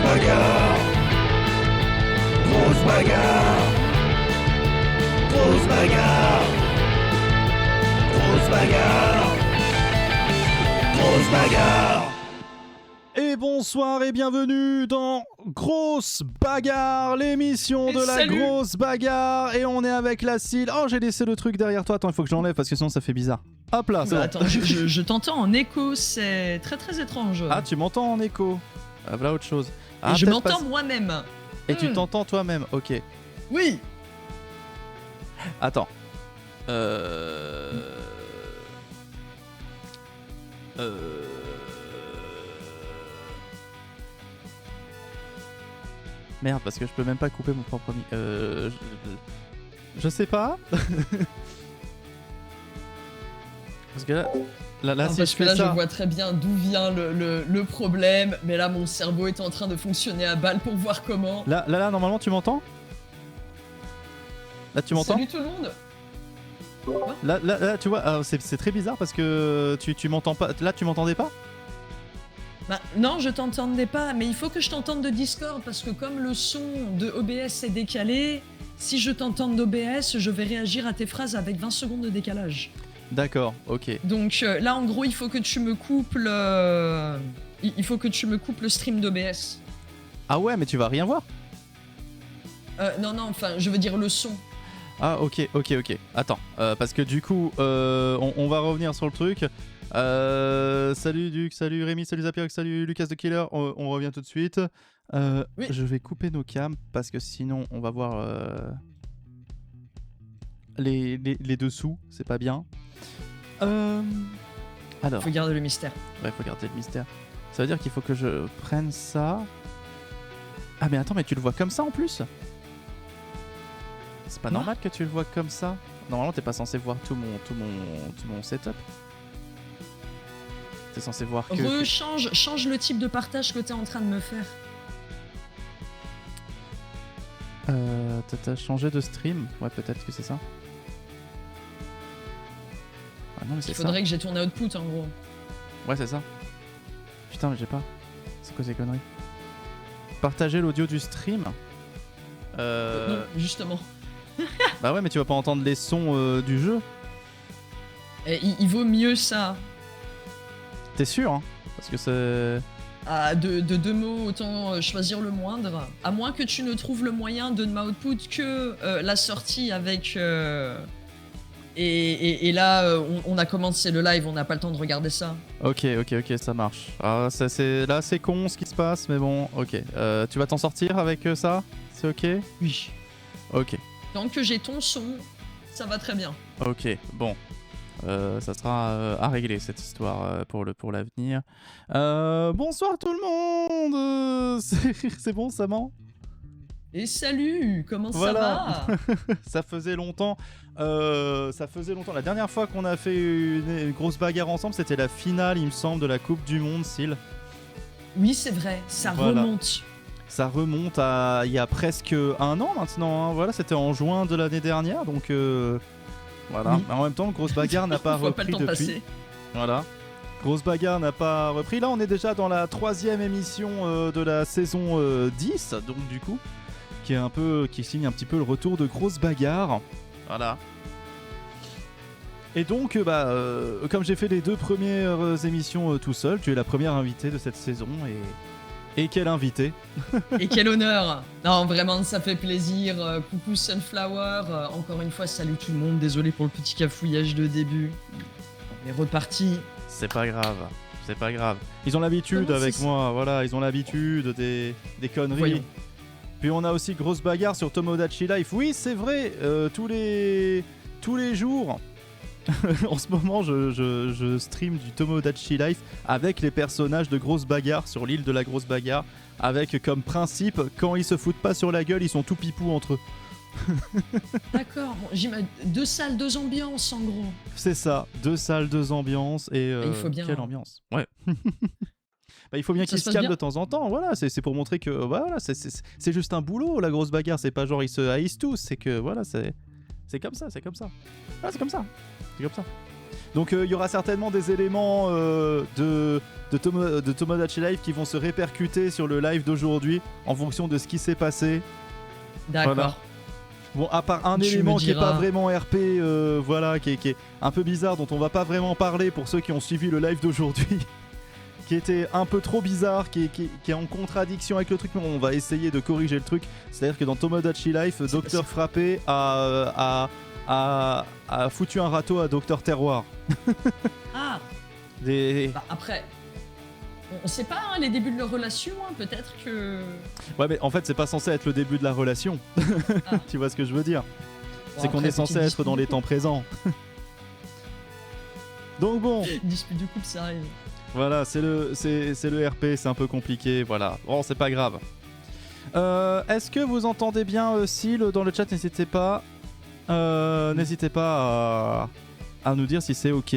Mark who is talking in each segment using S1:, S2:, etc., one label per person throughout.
S1: bagarre. Grosse bagarre. Grosse bagarre. Grosse bagarre. Grosse bagarre.
S2: Et bonsoir et bienvenue dans Grosse Bagarre, l'émission de la grosse bagarre. Et on est avec la Cile. Oh, j'ai laissé le truc derrière toi. Attends, il faut que je l'enlève parce que sinon ça fait bizarre. Hop là, c'est bon.
S3: Attends, je t'entends en écho, c'est très très étrange.
S2: Ah, tu m'entends en écho. Ah, voilà autre chose. Ah,
S3: et je m'entends moi-même.
S2: Et tu t'entends toi-même, ok.
S3: Oui.
S2: Attends. Merde, parce que je peux même pas couper mon propre je sais pas. Parce que là
S3: non,
S2: si
S3: parce
S2: je
S3: que
S2: fais
S3: là,
S2: ça...
S3: je vois très bien d'où vient le problème, mais là, mon cerveau est en train de fonctionner à balle pour voir comment.
S2: Là, normalement, tu m'entends? Là, tu m'entends?
S3: Salut tout le monde.
S2: Là, tu vois, c'est très bizarre parce que tu m'entends pas. Là, tu m'entendais pas?
S3: Bah, non, je t'entendais pas, mais il faut que je t'entende de Discord parce que comme le son de OBS est décalé, si je t'entends d'OBS, je vais réagir à tes phrases avec 20 secondes de décalage.
S2: D'accord, ok.
S3: Donc là, en gros, il faut que tu me coupes il faut que tu me coupes le stream d'OBS.
S2: Ah ouais, mais tu vas rien voir?
S3: Non, enfin, je veux dire le son.
S2: Ah ok. Attends, parce que du coup, on va revenir sur le truc. Salut Duc, salut Rémi, salut Zapirx, salut Lucas de Killer, on revient tout de suite. Oui. Je vais couper nos cams parce que sinon on va voir les dessous, c'est pas bien. Alors.
S3: Faut garder le mystère.
S2: Ouais, faut garder le mystère. Ça veut dire qu'il faut que je prenne ça. Ah mais attends, mais tu le vois comme ça en plus? C'est pas normal que tu le vois comme ça. Normalement, t'es pas censé voir tout mon setup. T'es censé voir que...
S3: Change le type de partage que t'es en train de me faire.
S2: T'as changé de stream? Ouais, peut-être que c'est ça. Ah non, mais c'est ça.
S3: Il faudrait que j'ai tourné output en gros.
S2: Ouais, c'est ça. Putain, mais j'ai pas. C'est quoi ces conneries? Partager l'audio du stream?
S3: Non, justement.
S2: Bah ouais, mais tu vas pas entendre les sons du jeu.
S3: Et il vaut mieux ça.
S2: T'es sûr, hein? Parce que c'est...
S3: Ah, de deux mots, autant choisir le moindre. À moins que tu ne trouves le moyen de ne m'output que la sortie avec... Et là, on a commencé le live, on n'a pas le temps de regarder ça.
S2: Ok, ça marche. Ah, là, c'est con ce qui se passe, mais bon, ok. Tu vas t'en sortir avec ça? C'est ok?
S3: Oui.
S2: Ok.
S3: Tant que j'ai ton son, ça va très bien.
S2: Ok, bon. Ça sera à régler cette histoire pour l'avenir. Bonsoir tout le monde. C'est bon, ça ment?
S3: Et salut, comment
S2: voilà.
S3: Ça va?
S2: Ça faisait longtemps. La dernière fois qu'on a fait une grosse bagarre ensemble, c'était la finale, il me semble, de la Coupe du Monde, Syl.
S3: Oui, c'est vrai, ça
S2: voilà.
S3: remonte.
S2: Ça remonte à il y a presque un an maintenant. Hein. Voilà, c'était en juin de l'année dernière, donc voilà. Oui. En même temps, Grosse Bagarre n'a pas repris
S3: pas le temps
S2: depuis.
S3: Passer.
S2: Voilà. Grosse Bagarre n'a pas repris. Là, on est déjà dans la 3e émission de la saison 10, donc du coup, qui signe un petit peu le retour de Grosse Bagarre. Voilà. Et donc, comme j'ai fait les 2 premières émissions tout seul, tu es la première invitée de cette saison et quel invité.
S3: Et quel honneur. Non, vraiment, ça fait plaisir. Coucou Sunflower. Encore une fois, salut tout le monde. Désolé pour le petit cafouillage de début. On est reparti.
S2: C'est pas grave. Ils ont l'habitude avec moi. Voilà, ils ont l'habitude des conneries.
S3: Voyons.
S2: Puis on a aussi Grosse Bagarre sur Tomodachi Life. Oui, c'est vrai. Tous les jours... en ce moment, je stream du Tomodachi Life avec les personnages de Grosse Bagarre sur l'île de la Grosse Bagarre, avec comme principe, quand ils se foutent pas sur la gueule, ils sont tout pipous entre eux.
S3: D'accord, bon, j'imagine 2 salles, 2 ambiances en gros.
S2: C'est ça, 2 salles, 2 ambiances et
S3: il faut bien,
S2: quelle ambiance. Ouais. Il faut bien qu'ils se calment de temps en temps, voilà, c'est pour montrer que voilà, c'est juste un boulot, la Grosse Bagarre, c'est pas genre ils se haïssent tous, c'est que voilà, c'est comme ça. Ah, c'est comme ça. Donc il y aura certainement des éléments de Tomodachi Life qui vont se répercuter sur le live d'aujourd'hui en fonction de ce qui s'est passé.
S3: D'accord.
S2: Voilà. Bon, à part un
S3: Tu
S2: élément
S3: me
S2: qui est pas
S3: diras.
S2: vraiment RP, voilà, qui est un peu bizarre, dont on va pas vraiment parler pour ceux qui ont suivi le live d'aujourd'hui, qui était un peu trop bizarre, qui est en contradiction avec le truc, mais on va essayer de corriger le truc. C'est-à-dire que dans Tomodachi Life, Dr Frappé a foutu un râteau à Dr Terroir.
S3: Ah,
S2: Des...
S3: bah après, on sait pas hein, les débuts de leur relation, hein, peut-être que...
S2: Ouais, mais en fait, c'est pas censé être le début de la relation.
S3: Ah.
S2: Tu vois ce que je veux dire?
S3: Bon,
S2: C'est qu'on
S3: après,
S2: est censé
S3: petite
S2: être dans les temps présents. Donc bon,
S3: dispute de couple, ça arrive.
S2: voilà, c'est le RP, c'est un peu compliqué, voilà. Bon, c'est pas grave. Est-ce que vous entendez bien Syl dans le chat? N'hésitez pas à nous dire si c'est ok.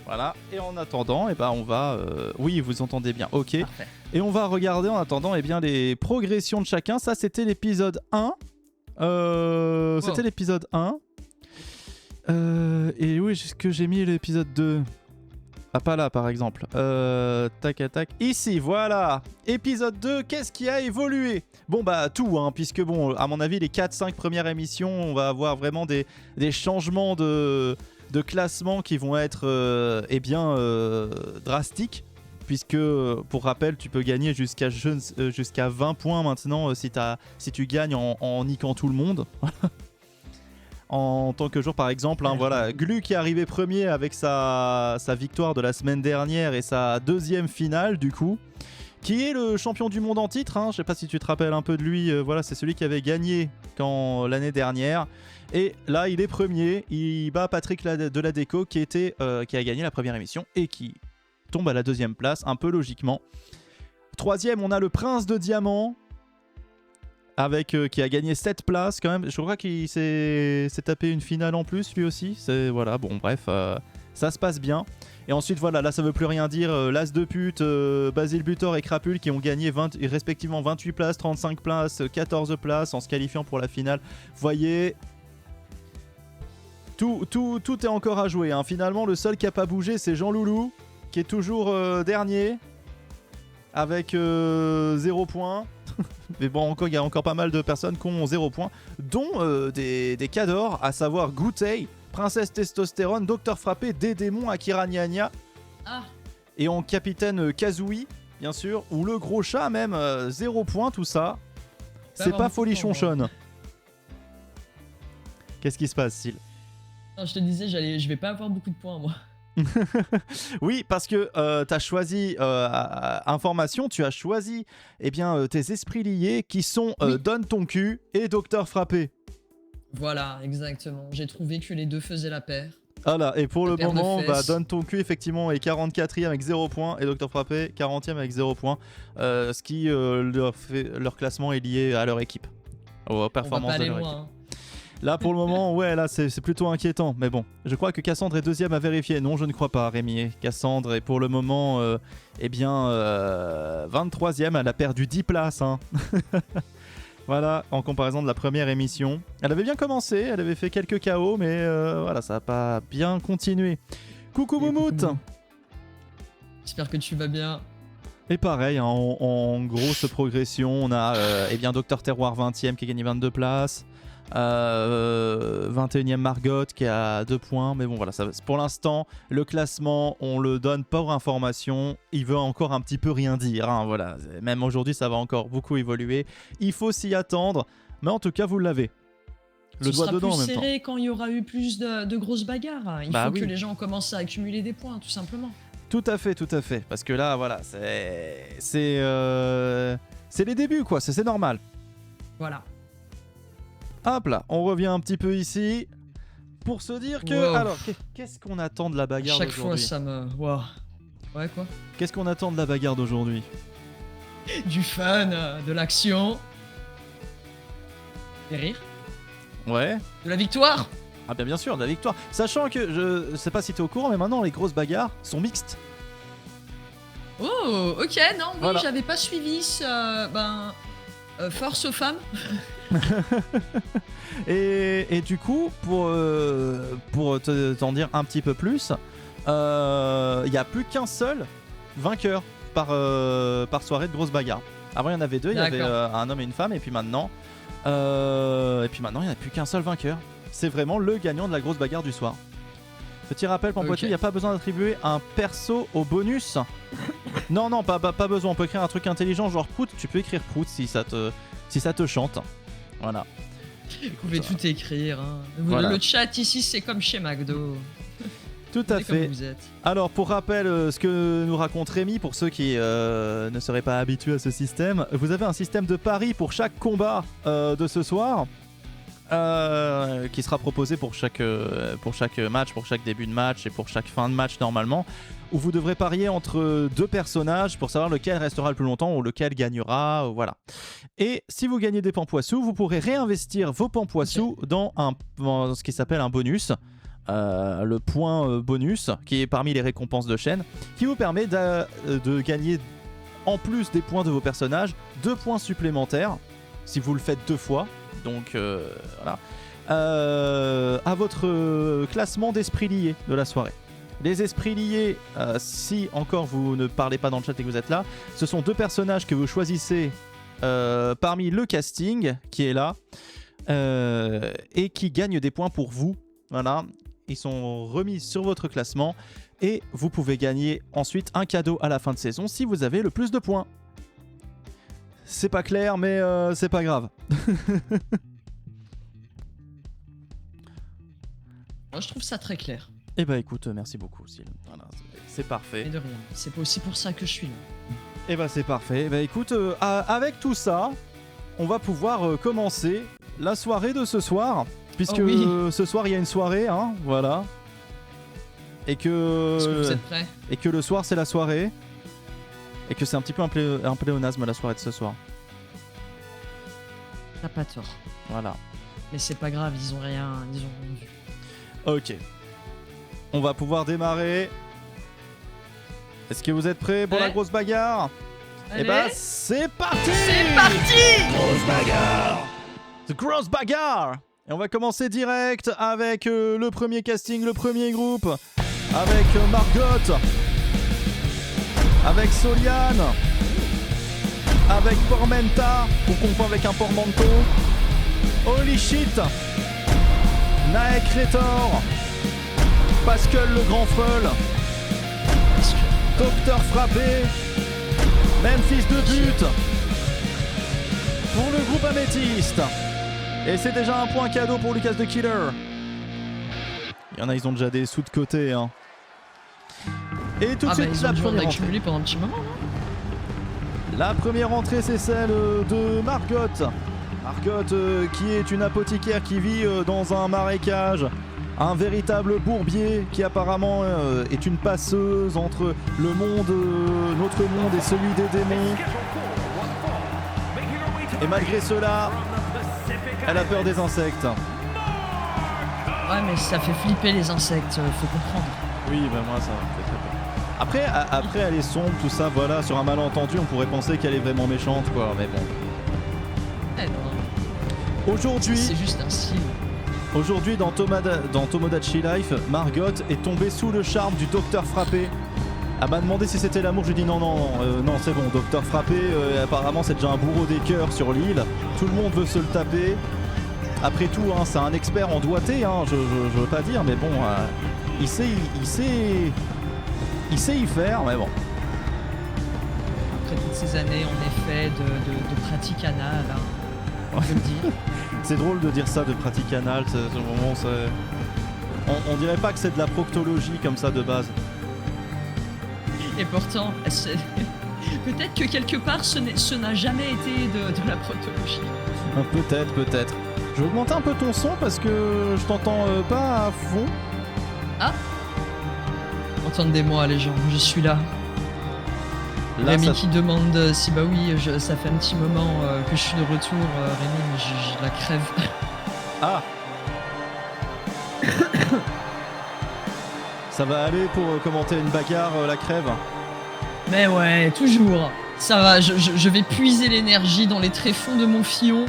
S2: Voilà, et en attendant, eh ben on va... Oui, vous entendez bien, ok.
S3: Parfait.
S2: Et on va regarder en attendant eh bien, les progressions de chacun. Ça, c'était l'épisode 1. C'était l'épisode 1. Et où est-ce que j'ai mis l'épisode 2? Ah, pas là, par exemple. Tac, tac. Ici, voilà. Épisode 2, qu'est-ce qui a évolué? Bon, bah, tout, hein, puisque, bon, à mon avis, les 4-5 premières émissions, on va avoir vraiment des changements de classement qui vont être, drastiques. Puisque, pour rappel, tu peux gagner jusqu'à 20 points maintenant si tu gagnes en niquant tout le monde. En tant que joueur, par exemple, hein, voilà, Glu qui est arrivé premier avec sa victoire de la semaine dernière et sa deuxième finale, du coup, qui est le champion du monde en titre. Hein, je sais pas si tu te rappelles un peu de lui. Voilà, c'est celui qui avait gagné l'année dernière. Et là, il est premier. Il bat Patrick de la Déco qui a gagné la première émission et qui tombe à la deuxième place, un peu logiquement. Troisième, on a le Prince de Diamant, qui a gagné 7 places quand même. Je crois qu'il s'est tapé une finale en plus, lui aussi. Voilà, bon, bref, ça se passe bien. Et ensuite, voilà, là, ça veut plus rien dire. L'As de pute, Basile Butor et Crapule qui ont gagné respectivement 28 places, 35 places, 14 places en se qualifiant pour la finale. Vous voyez... Tout est encore à jouer. Hein. Finalement, le seul qui n'a pas bougé, c'est Jean Loulou, qui est toujours dernier avec 0 points. Mais bon, il y a encore pas mal de personnes qui ont 0 points, dont des cadors, à savoir Goutei, Princesse Testostérone, Docteur Frappé, Dédémon, Akira Nya
S3: Ah,
S2: et en capitaine Kazooie, bien sûr, ou le gros chat même, 0 points, tout ça. C'est
S3: vraiment
S2: pas folie
S3: fort,
S2: chonchonne. Qu'est-ce qui se passe, Syl?
S3: non, je te disais, je vais pas avoir beaucoup de points, moi.
S2: Oui, parce que tu as choisi information, tu as choisi tes esprits liés qui sont
S3: Oui.
S2: Donne ton cul et Docteur Frappé.
S3: Voilà, exactement. J'ai trouvé que les deux faisaient la paire.
S2: Voilà, et pour
S3: La
S2: le
S3: paire de
S2: moment,
S3: fesses.
S2: Donne ton cul effectivement est 44e avec 0 points et Docteur Frappé 40e avec 0 points. Ce qui leur classement est lié à leur équipe, aux
S3: On va
S2: performances
S3: pas
S2: de
S3: aller
S2: leur
S3: loin.
S2: équipe.
S3: Hein.
S2: Là pour le moment, ouais, là c'est plutôt inquiétant. Mais bon, je crois que Cassandre est deuxième à vérifier. Non, je ne crois pas, Rémi. Cassandre est pour le moment 23e. Elle a perdu 10 places. Hein. Voilà, en comparaison de la première émission. Elle avait bien commencé, elle avait fait quelques KO, mais voilà, ça n'a pas bien continué. Coucou
S3: Et
S2: Moumout.
S3: coucou. J'espère que tu vas bien.
S2: Et pareil, hein, en grosse progression, on a Docteur Terroir 20e qui a gagné 22 places. 21e Margot qui a 2 points, mais bon voilà, pour l'instant le classement on le donne pour information, il veut encore un petit peu rien dire, hein, voilà. Même aujourd'hui ça va encore beaucoup évoluer, il faut s'y attendre, mais en tout cas vous l'avez, le
S3: Ce
S2: doigt
S3: sera
S2: dedans en
S3: plus
S2: même temps.
S3: serré quand il y aura eu plus de grosses bagarres. Il
S2: Bah
S3: faut
S2: oui.
S3: que les gens commencent à accumuler des points, tout simplement.
S2: Tout à fait, parce que là voilà, c'est les débuts quoi, c'est normal.
S3: Voilà.
S2: Hop là, on revient un petit peu ici pour se dire que...
S3: Wow.
S2: Alors, qu'est-ce qu'on attend de la bagarre
S3: Chaque fois,
S2: d'aujourd'hui?
S3: ça me... Wow. Ouais, quoi?
S2: Qu'est-ce qu'on attend de la bagarre d'aujourd'hui?
S3: Du fun, de l'action. Des rires.
S2: Ouais.
S3: De la victoire.
S2: Ah bien sûr, de la victoire. Sachant que, je sais pas si t'es au courant, mais maintenant les grosses bagarres sont mixtes.
S3: Oh, ok, non, oui,
S2: Voilà.
S3: j'avais pas suivi ce... Force aux femmes.
S2: Et du coup, pour t'en dire un petit peu plus, il n'y a plus qu'un seul vainqueur par soirée de grosse bagarre. Avant, il y en avait deux, il y avait un homme et une femme, et puis maintenant, il n'y en a plus qu'un seul vainqueur. C'est vraiment le gagnant de la grosse bagarre du soir. Petit rappel, Pampoitou, il n'y a pas besoin d'attribuer un perso au bonus. Non, pas besoin. On peut écrire un truc intelligent, genre Prout. Tu peux écrire Prout si ça te chante. Voilà.
S3: Vous pouvez tout écrire. Hein.
S2: Voilà.
S3: Le chat ici, c'est comme chez McDo.
S2: Tout à fait.
S3: Vous êtes.
S2: Alors, pour rappel, ce que nous raconte Rémi, pour ceux qui ne seraient pas habitués à ce système, vous avez un système de paris pour chaque combat de ce soir. Qui sera proposé pour chaque match, pour chaque début de match et pour chaque fin de match normalement, où vous devrez parier entre deux personnages pour savoir lequel restera le plus longtemps ou lequel gagnera, voilà. Et si vous gagnez des pampoissous, vous pourrez réinvestir vos pampoissous dans ce qui s'appelle un bonus, le point bonus, qui est parmi les récompenses de chaîne, qui vous permet de gagner, en plus des points de vos personnages, 2 points supplémentaires, si vous le faites 2 fois. Donc voilà, à votre classement d'esprits liés de la soirée. Les esprits liés, si encore vous ne parlez pas dans le chat et que vous êtes là, ce sont 2 personnages que vous choisissez parmi le casting qui est là et qui gagnent des points pour vous. Voilà, ils sont remis sur votre classement et vous pouvez gagner ensuite un cadeau à la fin de saison si vous avez le plus de points. C'est pas clair, mais c'est pas grave.
S3: Moi, je trouve ça très clair.
S2: Eh bah écoute, merci beaucoup, Syl. Voilà, c'est parfait.
S3: Et de rien. C'est aussi pour ça que je suis là.
S2: Eh bah c'est parfait. Eh bah écoute, avec tout ça, on va pouvoir commencer la soirée de ce soir. Puisque ce soir, il y a une soirée, hein, voilà. Et que...
S3: Est-ce que vous êtes prêts ?
S2: Et que le soir, c'est la soirée. Et que c'est un petit peu un pléonasme la soirée de ce soir.
S3: T'as pas tort.
S2: Voilà.
S3: Mais c'est pas grave, ils ont rien vu.
S2: Ok. On va pouvoir démarrer. Est-ce que vous êtes prêts pour la grosse bagarre ?
S3: Allez.
S2: Eh bah c'est parti !
S3: C'est parti !
S1: Grosse bagarre.
S2: The grosse bagarre ! Et on va commencer direct avec le premier casting, le premier groupe. Avec Margot. Avec Soliane, avec Pormenta, on confond avec un Portmanteau, Holy Shit, Naek Retor, Pascal le Grand Freul, Docteur Frappé, Memphis de but, pour le groupe Améthyste. Et c'est déjà un point cadeau pour Lucas de Killer. Il y en a, ils ont déjà des sous de côté, hein. Et tout de suite,
S3: ils
S2: la
S3: ont dû en
S2: première
S3: accumuler pendant un petit moment, non ?
S2: La première entrée, c'est celle de Margot. Margot qui est une apothicaire qui vit dans un marécage. Un véritable bourbier qui apparemment est une passeuse entre le monde, notre monde et celui des démons. Et malgré cela, elle a peur des insectes.
S3: Ouais, mais ça fait flipper les insectes, faut comprendre.
S2: Oui, ben moi ça me fait très peur. Après, elle est sombre, tout ça, voilà, sur un malentendu, on pourrait penser qu'elle est vraiment méchante, quoi, mais bon.
S3: Eh non.
S2: Aujourd'hui,
S3: C'est juste un style.
S2: Aujourd'hui, dans Tomodachi Life, Margot est tombée sous le charme du Docteur Frappé. Elle m'a demandé si c'était l'amour, je lui ai dit non, c'est bon, Docteur Frappé, apparemment c'est déjà un bourreau des cœurs sur l'île, tout le monde veut se le taper. Après tout, hein, c'est un expert en doigté, hein, je veux pas dire, mais bon, il sait y faire, mais bon.
S3: Après toutes ces années, en effet, de pratique anale, hein, on peut le dire.
S2: C'est drôle de dire ça, de pratique anale, on dirait pas que c'est de la proctologie comme ça de base.
S3: Et pourtant, peut-être que quelque part, ce n'a jamais été de la proctologie.
S2: Peut-être. Je vais augmenter un peu ton son parce que je t'entends pas à fond.
S3: Ah, entendez-moi les gens, je suis là. Rémi
S2: ça...
S3: qui demande si bah oui, ça fait un petit moment que je suis de retour, Rémi, mais je la crève.
S2: Ah. Ça va aller pour commenter une bagarre, la crève.
S3: Mais ouais, toujours. Ça va, je vais puiser l'énergie dans les tréfonds de mon Fillon.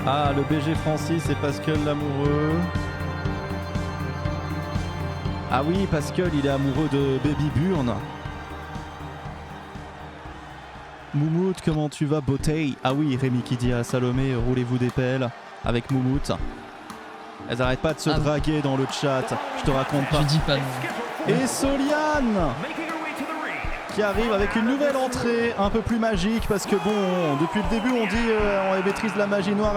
S2: Ah, le BG Francis et Pascal l'amoureux. Ah oui, Pascal, il est amoureux de Baby Burn. Moumout, comment tu vas, beauté? Ah oui, Rémi qui dit à Salomé, roulez-vous des pelles avec Moumout. Elles arrêtent pas de se draguer dans le chat, je te raconte pas.
S3: Je dis pas non.
S2: Et Soliane qui arrive avec une nouvelle entrée un peu plus magique parce que bon, depuis le début on dit elle maîtrise la magie noire,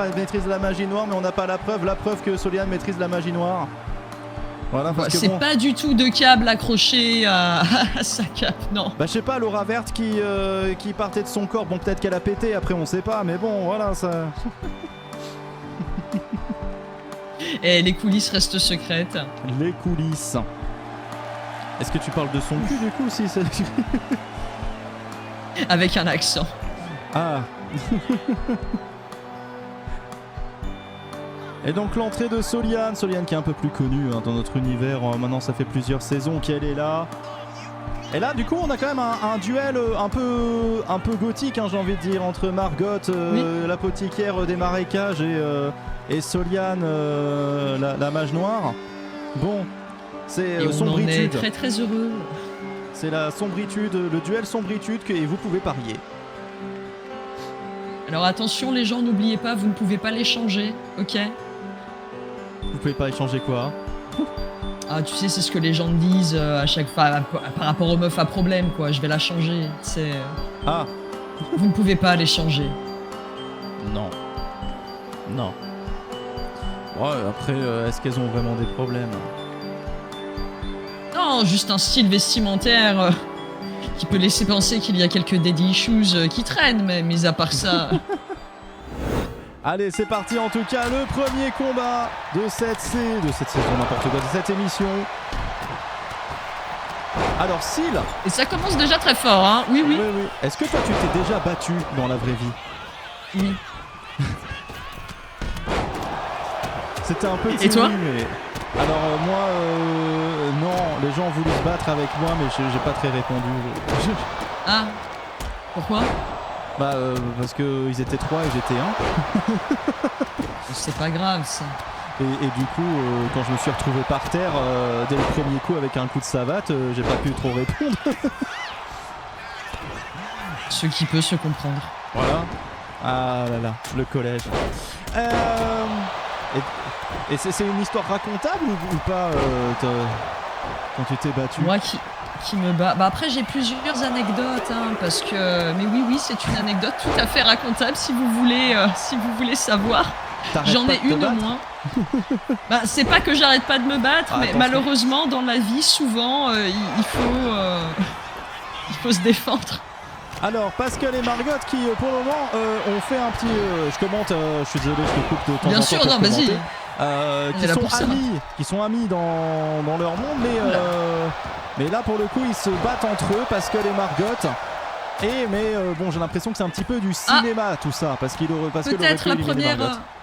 S2: mais on n'a pas la preuve que Soliane maîtrise la magie noire. Voilà, parce que
S3: c'est
S2: bon,
S3: pas du tout de câble accroché à sa cape, non.
S2: bah je sais pas, l'aura verte qui partait de son corps, bon peut-être qu'elle a pété, après on sait pas, mais bon voilà ça.
S3: Et les coulisses restent secrètes.
S2: Les coulisses. Est-ce que tu parles de son cul du coup si c'est...
S3: Avec un accent.
S2: Ah. Et donc l'entrée de Soliane qui est un peu plus connue dans notre univers, maintenant ça fait plusieurs saisons qu'elle est là. Et là du coup on a quand même un duel un peu gothique, j'ai envie de dire, entre Margot, l'apothicaire des marécages, et Soliane, la mage noire. Bon, c'est sombritude.
S3: On est très très heureux.
S2: C'est la sombritude, le duel sombritude et vous pouvez parier.
S3: Alors attention les gens, n'oubliez pas, vous ne pouvez pas les changer, ok?
S2: Vous pouvez pas échanger quoi?
S3: Ah tu sais, c'est ce que les gens disent à chaque fois par rapport aux meufs à problème, quoi. Je vais la changer, c'est...
S2: Ah.
S3: Vous ne pouvez pas les changer.
S2: Non. Non. Ouais, après, est-ce qu'elles ont vraiment des problèmes?
S3: Non, juste un style vestimentaire qui peut laisser penser qu'il y a quelques daddy issues qui traînent, mais mis à part ça...
S2: Allez, c'est parti en tout cas, le premier combat de cette saison, n'importe quoi, de cette émission. Alors, Syl.
S3: Et ça commence déjà très fort, hein. Oui, oui.
S2: Oui. Est-ce que toi, tu t'es déjà battu dans la vraie vie?
S3: Oui.
S2: C'était un peu...
S3: Et toi?
S2: Mais... Alors, moi, non, les gens ont voulu se battre avec moi, mais j'ai pas très répondu.
S3: Ah. Pourquoi?
S2: Bah, parce qu'ils étaient 3 et j'étais 1.
S3: C'est pas grave, ça.
S2: Et du coup, quand je me suis retrouvé par terre, dès le premier coup avec un coup de savate, j'ai pas pu trop répondre.
S3: Ce qui peut se comprendre.
S2: Voilà. Ah là là, le collège. Et c'est une histoire racontable ou pas quand tu t'es battu?
S3: Moi qui me bat. Bah après j'ai plusieurs anecdotes, hein, parce que... Mais oui, c'est une anecdote tout à fait racontable si vous voulez savoir. J'en ai une au moins. Bah c'est pas que j'arrête pas de me battre, mais malheureusement dans la vie souvent il faut se défendre.
S2: Alors Pascal et Margot qui pour le moment ont fait un petit... je commente, je suis désolé, je te coupe de temps en temps.
S3: Bien sûr, non, vas-y.
S2: Qui sont amis dans leur monde, mais là pour le coup ils se battent entre eux, Pascal et Margot. Mais bon, j'ai l'impression que c'est un petit peu du cinéma tout ça, parce qu'il aurait
S3: peut-être la première.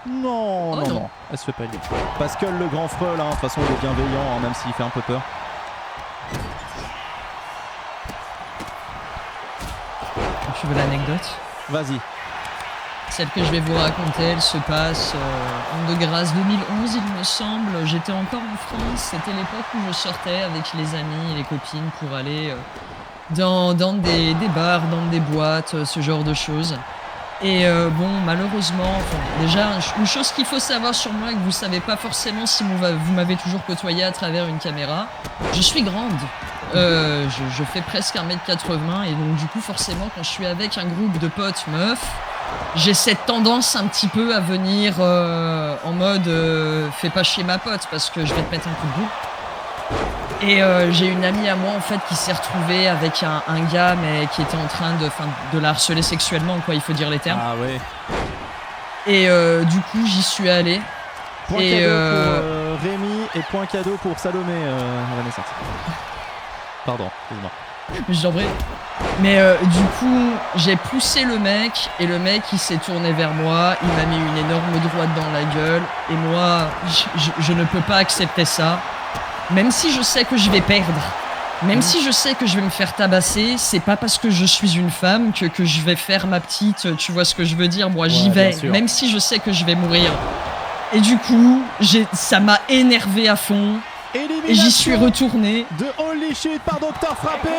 S2: Non, elle se fait pas lui. Pascal le grand frôle, de toute façon il est bienveillant, même s'il fait un peu peur.
S3: Tu veux l'anecdote?
S2: Vas-y.
S3: Celle que je vais vous raconter, elle se passe en de grâce 2011, il me semble. J'étais encore en France, c'était l'époque où je sortais avec les amis et les copines pour aller dans des bars, dans des boîtes, ce genre de choses. Et bon, malheureusement, déjà, une chose qu'il faut savoir sur moi, que vous savez pas forcément si vous m'avez toujours côtoyé à travers une caméra, je suis grande. Je fais presque 1m80 et donc du coup forcément quand je suis avec un groupe de potes meufs, j'ai cette tendance un petit peu à venir en mode fais pas chier ma pote parce que je vais te mettre un coup de boule. Et j'ai une amie à moi en fait qui s'est retrouvée avec un gars mais qui était en train de la harceler sexuellement, quoi, il faut dire les termes.
S2: Ah ouais.
S3: Et du coup j'y suis allé.
S2: Point cadeau pour Rémi et point cadeau pour Salomé à la naissance. Pardon, excuse-moi.
S3: J'en prie. Mais du coup, j'ai poussé le mec et le mec il s'est tourné vers moi, il m'a mis une énorme droite dans la gueule et moi, je ne peux pas accepter ça. Même si je sais que je vais perdre, Même si je sais que je vais me faire tabasser, c'est pas parce que je suis une femme que je vais faire ma petite, tu vois ce que je veux dire, moi j'y
S2: Ouais,
S3: vais,
S2: bien sûr.
S3: même si je sais que je vais mourir. Et du coup, ça m'a énervé à fond, et j'y suis
S2: Élimination
S3: retourné.
S2: de Holy Shit par Docteur Frappé.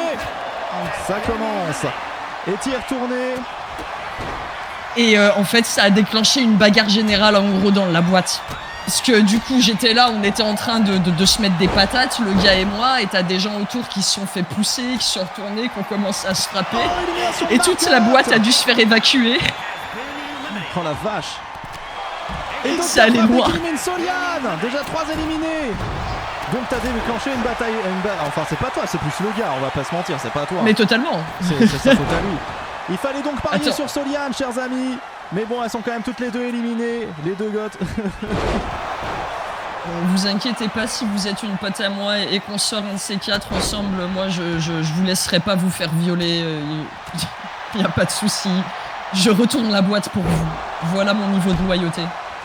S2: Ça commence. Et tir tourné.
S3: Et en fait, ça a déclenché une bagarre générale en gros dans la boîte. Parce que du coup, j'étais là, on était en train de se mettre des patates, le gars et moi, et t'as des gens autour qui se sont fait pousser, qui se sont retournés, qui ont commencé à se frapper.
S2: Oh, élimination
S3: Et toute la
S2: marquante.
S3: boîte a dû se faire évacuer.
S2: Oh la vache. Et donc
S3: Ça allait
S2: Frappé
S3: loin.
S2: qui élimine Soliane. Déjà 3 éliminés. Donc t'as déclenché une bataille. Enfin c'est pas toi, c'est plus le gars, on va pas se mentir, c'est pas toi.
S3: Mais totalement.
S2: C'est sa faute à lui. Il fallait donc parier
S3: Attends.
S2: sur Soliane, chers amis. Mais bon, elles sont quand même toutes les deux éliminées. Les deux goths.
S3: Vous inquiétez pas, si vous êtes une pote à moi et qu'on sort un de ces quatre ensemble, moi je vous laisserai pas vous faire violer. Y a pas de souci. Je retourne la boîte pour vous. Voilà mon niveau de loyauté.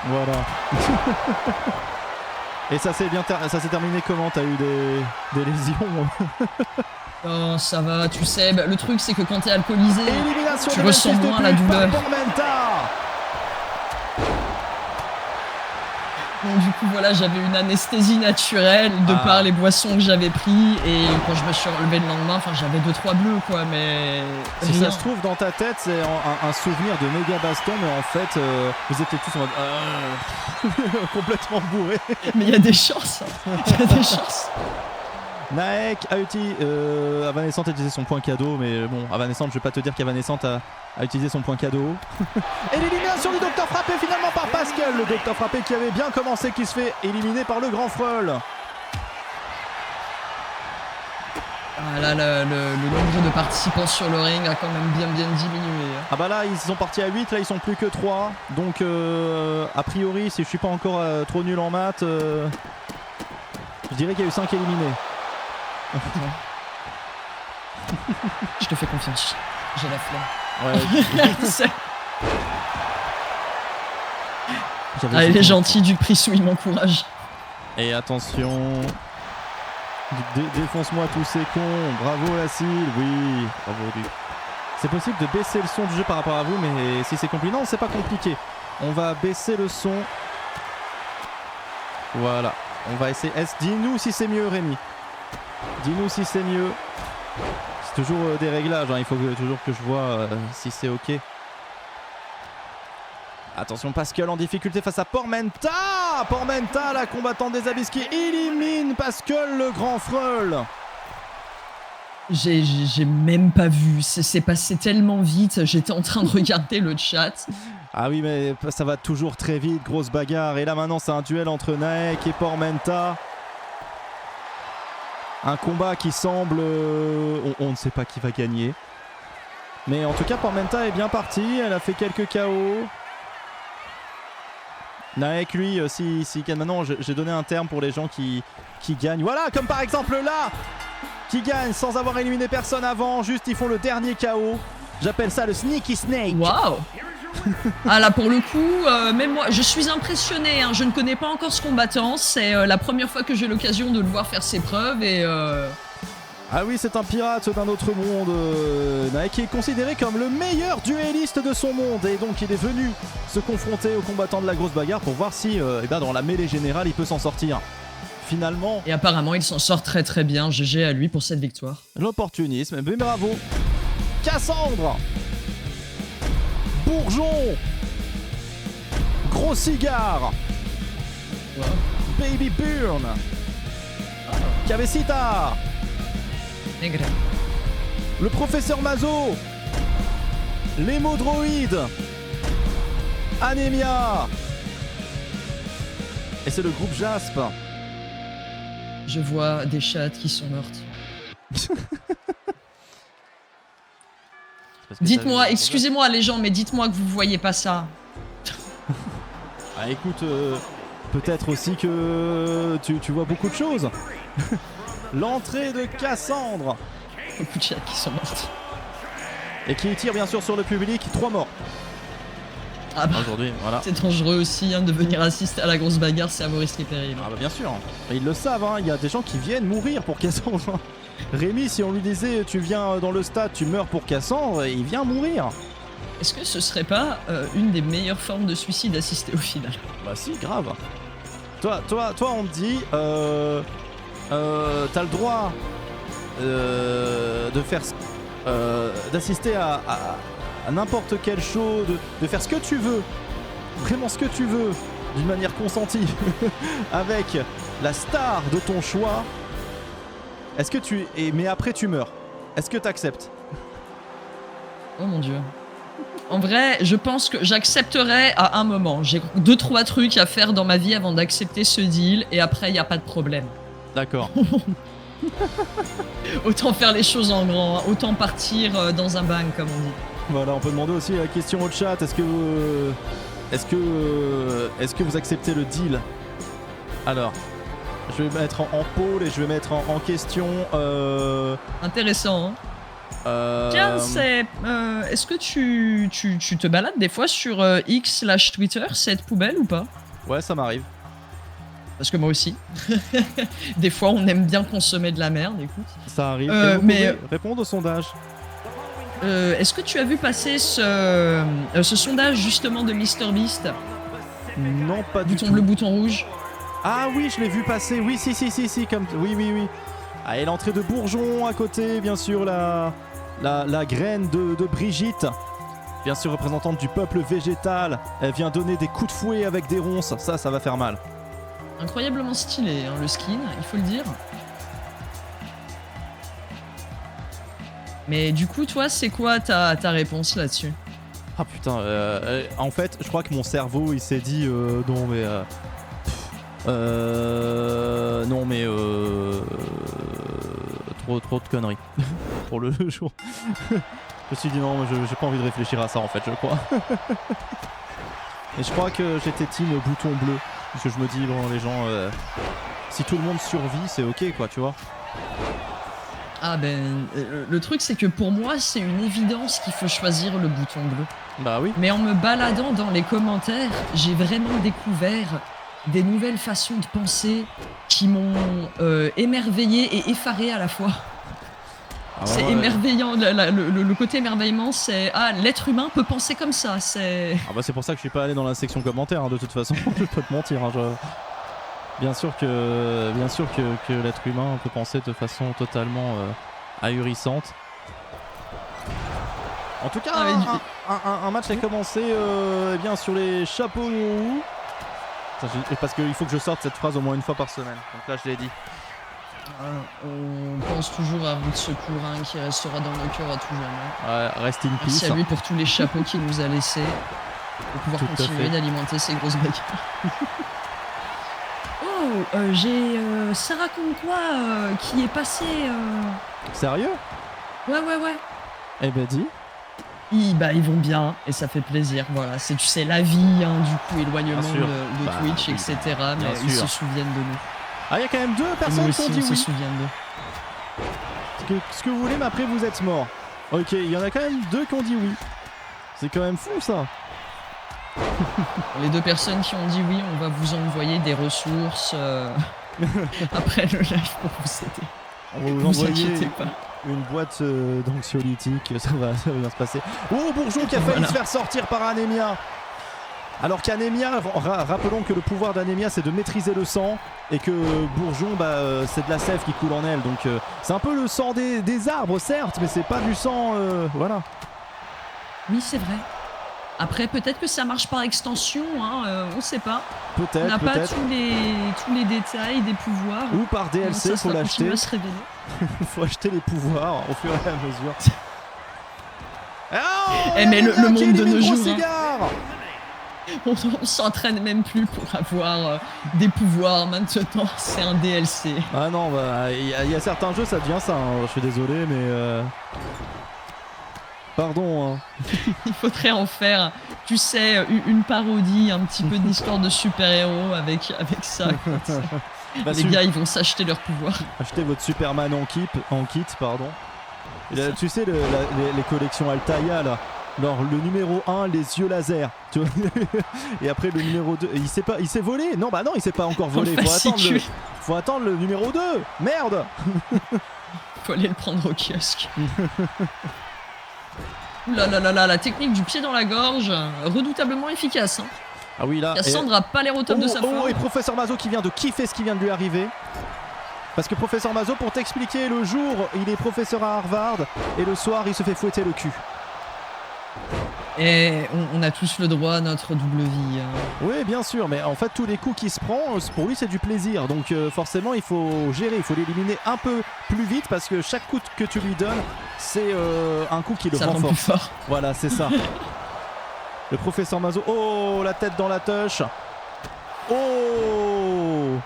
S2: Voilà. Et ça s'est terminé comment? T'as eu des lésions?
S3: Oh, ça va, tu sais, bah, le truc c'est que quand t'es alcoolisé,
S2: Élimination
S3: tu
S2: de
S3: ressens
S2: Memphis
S3: moins
S2: Debut
S3: la douleur.
S2: par Tormenta.
S3: donc du coup voilà, j'avais une anesthésie naturelle de
S2: Ah.
S3: par les boissons que j'avais pris et quand je me suis relevé le lendemain, enfin j'avais 2-3 bleus quoi, mais
S2: Si
S3: rien.
S2: ça se trouve dans ta tête, c'est un souvenir de méga baston, mais en fait, vous étiez tous en mode complètement bourrés.
S3: Mais il y a des chances, hein. Il y a des chances.
S2: Naek a utilisé. Avanescente a utilisé son point cadeau, mais bon, Avanescente, je vais pas te dire qu'Avanescente a utilisé son point cadeau. Et l'élimination du Docteur Frappé finalement par Pascal, le Docteur Frappé qui avait bien commencé, qui se fait éliminer par le Grand Freul.
S3: Ah là, le nombre de participants sur le ring a quand même bien diminué. Hein.
S2: Ah bah là, ils sont partis à 8, là ils sont plus que 3. Donc, a priori, si je suis pas encore trop nul en maths, je dirais qu'il y a eu 5 éliminés.
S3: Je te fais confiance. J'ai la flemme.
S2: Ouais,
S3: C'est-
S2: j'avais
S3: Ah, il
S2: aussi
S3: est
S2: compris.
S3: gentil, du prissou, il m'encourage.
S2: Et attention, défonce-moi tous ces cons, bravo la Cile, oui, bravo Duc. C'est possible de baisser le son du jeu par rapport à vous, mais si c'est compliqué, non c'est pas compliqué. On va baisser le son. Voilà, on va essayer. Dis-nous si c'est mieux Rémi. Dis-nous si c'est mieux. C'est toujours des réglages, hein. Il faut toujours que je vois si c'est ok. Attention, Pascal en difficulté face à Pormenta. Pormenta, la combattante des abysses qui élimine Pascal, le grand freul.
S3: J'ai même pas vu. C'est passé tellement vite. J'étais en train de regarder le chat.
S2: Ah oui, mais ça va toujours très vite, grosse bagarre. Et là maintenant, c'est un duel entre Naek et Pormenta. Un combat qui semble... on ne sait pas qui va gagner. Mais en tout cas, Pormenta est bien partie. Elle a fait quelques KO. Naek, lui, si maintenant, j'ai donné un terme pour les gens qui gagnent. Voilà, comme par exemple là, qui gagnent sans avoir éliminé personne avant. Juste, ils font le dernier KO. J'appelle ça le Sneaky Snake.
S3: Waouh. Ah là pour le coup, même moi, je suis impressionné. Hein. Je ne connais pas encore ce combattant. C'est la première fois que j'ai l'occasion de le voir faire ses preuves et.
S2: Ah oui, c'est un pirate d'un autre monde. Naek est considéré comme le meilleur duelliste de son monde. Et donc il est venu se confronter aux combattants de la grosse bagarre pour voir si dans la mêlée générale il peut s'en sortir. Finalement,
S3: Et apparemment, il s'en sort très très bien. GG à lui pour cette victoire.
S2: l'opportunisme. Mais bravo. Cassandre. Bourgeon. Gros cigare. Baby Burn. Cabecita.
S3: Nègre.
S2: Le professeur Mazo. L'hémodroïde. Anémia. Et c'est le groupe Jasp.
S3: Je vois des chattes qui sont mortes. Dites-moi, excusez-moi les gens, mais dites-moi que vous voyez pas ça.
S2: Ah écoute, peut-être aussi que tu vois beaucoup de choses. L'entrée de Cassandre.
S3: Beaucoup de chattes qui sont mortes.
S2: Et qui tire bien sûr sur le public. 3 morts.
S3: Ah bah,
S2: Aujourd'hui, voilà.
S3: c'est dangereux aussi hein, de venir assister à la grosse bagarre, c'est à vos risques et périls.
S2: Ah bah bien sûr. Et ils le savent, hein, il y a des gens qui viennent mourir pour Cassandre. Rémi, si on lui disait tu viens dans le stade, tu meurs pour Cassandre, il vient mourir.
S3: Est-ce que ce serait pas une des meilleures formes de suicide assisté au final?
S2: Bah si, grave. Toi, on te dit, t'as le droit de faire, d'assister à n'importe quel show, de faire ce que tu veux, vraiment ce que tu veux, d'une manière consentie, avec la star de ton choix. Est-ce que mais après tu meurs. Est-ce que t'acceptes?
S3: Oh mon dieu. En vrai, je pense que j'accepterai à un moment. J'ai 2-3 trucs à faire dans ma vie avant d'accepter ce deal, et après, il y a pas de problème.
S2: D'accord.
S3: Autant faire les choses en grand, hein. Autant partir dans un bang, comme on dit.
S2: Voilà, on peut demander aussi la question au chat. Est-ce que vous acceptez le deal? Alors, je vais mettre en pôle et je vais mettre en question.
S3: Intéressant, hein. Tiens, est-ce que tu te balades des fois sur X/Twitter, cette poubelle ou pas?
S2: Ouais, ça m'arrive.
S3: Parce que moi aussi. Des fois, on aime bien consommer de la merde, écoute.
S2: Ça arrive.
S3: Mais
S2: pouvez répondre au sondage.
S3: Est-ce que tu as vu passer ce sondage justement de MrBeast?
S2: Non, pas du
S3: Bouton
S2: tout.
S3: bleu, bouton rouge.
S2: Ah oui, je l'ai vu passer. Oui, si, comme oui. Ah, et l'entrée de Bourgeon à côté, bien sûr, la graine de Brigitte, bien sûr représentante du peuple végétal. Elle vient donner des coups de fouet avec des ronces. Ça va faire mal.
S3: Incroyablement stylé, hein, le skin, il faut le dire. Mais du coup, toi, c'est quoi ta réponse là-dessus?
S2: Ah putain, en fait, je crois que mon cerveau, il s'est dit non mais trop de conneries pour le jour. Je me suis dit non, j'ai pas envie de réfléchir à ça en fait, je crois. Et je crois que j'étais team bouton bleu, parce que je me dis bon les gens, si tout le monde survit, c'est ok quoi, tu vois.
S3: Ah ben, le truc c'est que pour moi, c'est une évidence qu'il faut choisir le bouton bleu.
S2: Bah oui.
S3: Mais en me baladant dans les commentaires, j'ai vraiment découvert des nouvelles façons de penser qui m'ont émerveillé et effaré à la fois.
S2: Ah
S3: C'est
S2: ouais.
S3: émerveillant, le côté émerveillement, c'est l'être humain peut penser comme ça, c'est...
S2: Ah bah c'est pour ça que je suis pas allé dans la section commentaires hein, de toute façon, je peux te mentir. Hein, Bien sûr que l'être humain peut penser de façon totalement ahurissante. En tout cas, un match a commencé eh bien sur les chapeaux roux. Parce qu'il faut que je sorte cette phrase au moins une fois par semaine. Donc là, je l'ai dit.
S3: On pense toujours à Route Secours hein, qui restera dans nos cœurs à tout jamais.
S2: Ouais, rest in peace.
S3: Merci à lui pour tous les chapeaux qu'il nous a laissés pour pouvoir
S2: Tout à
S3: continuer
S2: fait.
S3: d'alimenter ces grosses baguettes. Oh, j'ai Sarah Conquois qui est passée.
S2: Sérieux?
S3: Ouais.
S2: Eh ben dis.
S3: Ils vont bien et ça fait plaisir. Voilà, c'est tu sais la vie, hein, du coup éloignement
S2: Bien sûr.
S3: de
S2: Bah,
S3: Twitch,
S2: oui.
S3: etc. Mais
S2: Bien
S3: ils
S2: sûr.
S3: se souviennent de nous.
S2: Ah, il y a quand même deux
S3: Et nous
S2: personnes qui
S3: aussi,
S2: ont
S3: on
S2: dit
S3: se
S2: oui.
S3: souvient d'eux.
S2: Ce que vous voulez, mais après vous êtes mort. Ok, il y en a quand même deux qui ont dit oui. C'est quand même fou ça.
S3: Pour les deux personnes qui ont dit oui, on va vous envoyer des ressources après le live pour vous aider.
S2: On va
S3: Vous
S2: envoyer
S3: inquiétez pas.
S2: une boîte d'anxiolytiques, ça va bien se passer. Oh, Bourgeon qui a failli
S3: Voilà.
S2: se faire sortir par Anémia. Alors qu'Anémia, rappelons que le pouvoir d'Anémia c'est de maîtriser le sang et que Bourgeon c'est de la sève qui coule en elle. Donc c'est un peu le sang des arbres certes, mais c'est pas du sang, voilà.
S3: Oui, c'est vrai. Après, peut-être que ça marche par extension, hein, on sait pas. On
S2: Peut-être,
S3: n'a pas
S2: peut-être.
S3: tous les détails des pouvoirs.
S2: Ou par
S3: Comment
S2: DLC,
S3: ça
S2: faut
S3: va
S2: l'acheter.
S3: continuer à se révéler.
S2: Faut acheter les pouvoirs au fur et à mesure.
S3: Eh, mais le monde de nos jours, hein.
S2: Cigares.
S3: On s'entraîne même plus pour avoir des pouvoirs maintenant, c'est un DLC.
S2: Ah non, bah il y a certains jeux ça devient ça, hein. Je suis désolé mais pardon hein.
S3: Il faudrait en faire, tu sais, une parodie, un petit peu d'histoire de super-héros avec ça.
S2: Bah,
S3: Les gars, ils vont s'acheter leurs pouvoirs.
S2: achetez votre Superman en kit, pardon. Et là, tu sais les collections Altaïa là. Alors le numéro 1, les yeux laser, tu vois. Et après le numéro 2, il s'est volé. Non bah non, il s'est pas encore volé, faut attendre le numéro 2. Merde.
S3: Faut aller le prendre au kiosque. Ouh là là là là, la technique du pied dans la gorge, redoutablement efficace. Hein.
S2: Ah oui, là.
S3: Cassandre a pas l'air au top de sa forme.
S2: Et Professeur Mazo qui vient de kiffer ce qui vient de lui arriver. Parce que Professeur Mazo, pour t'expliquer, le jour, il est professeur à Harvard et le soir, il se fait fouetter le cul.
S3: Et on a tous le droit à notre double vie. Hein.
S2: Oui, bien sûr, mais en fait, tous les coups qu'il se prend, pour lui, c'est du plaisir. Donc, forcément, il faut gérer, il faut l'éliminer un peu plus vite parce que chaque coup que tu lui donnes, c'est un coup qui le
S3: Ça le rend plus
S2: renforce.
S3: fort.
S2: Voilà, c'est ça. Le Professeur Mazo, oh, la tête dans la touche. Oh,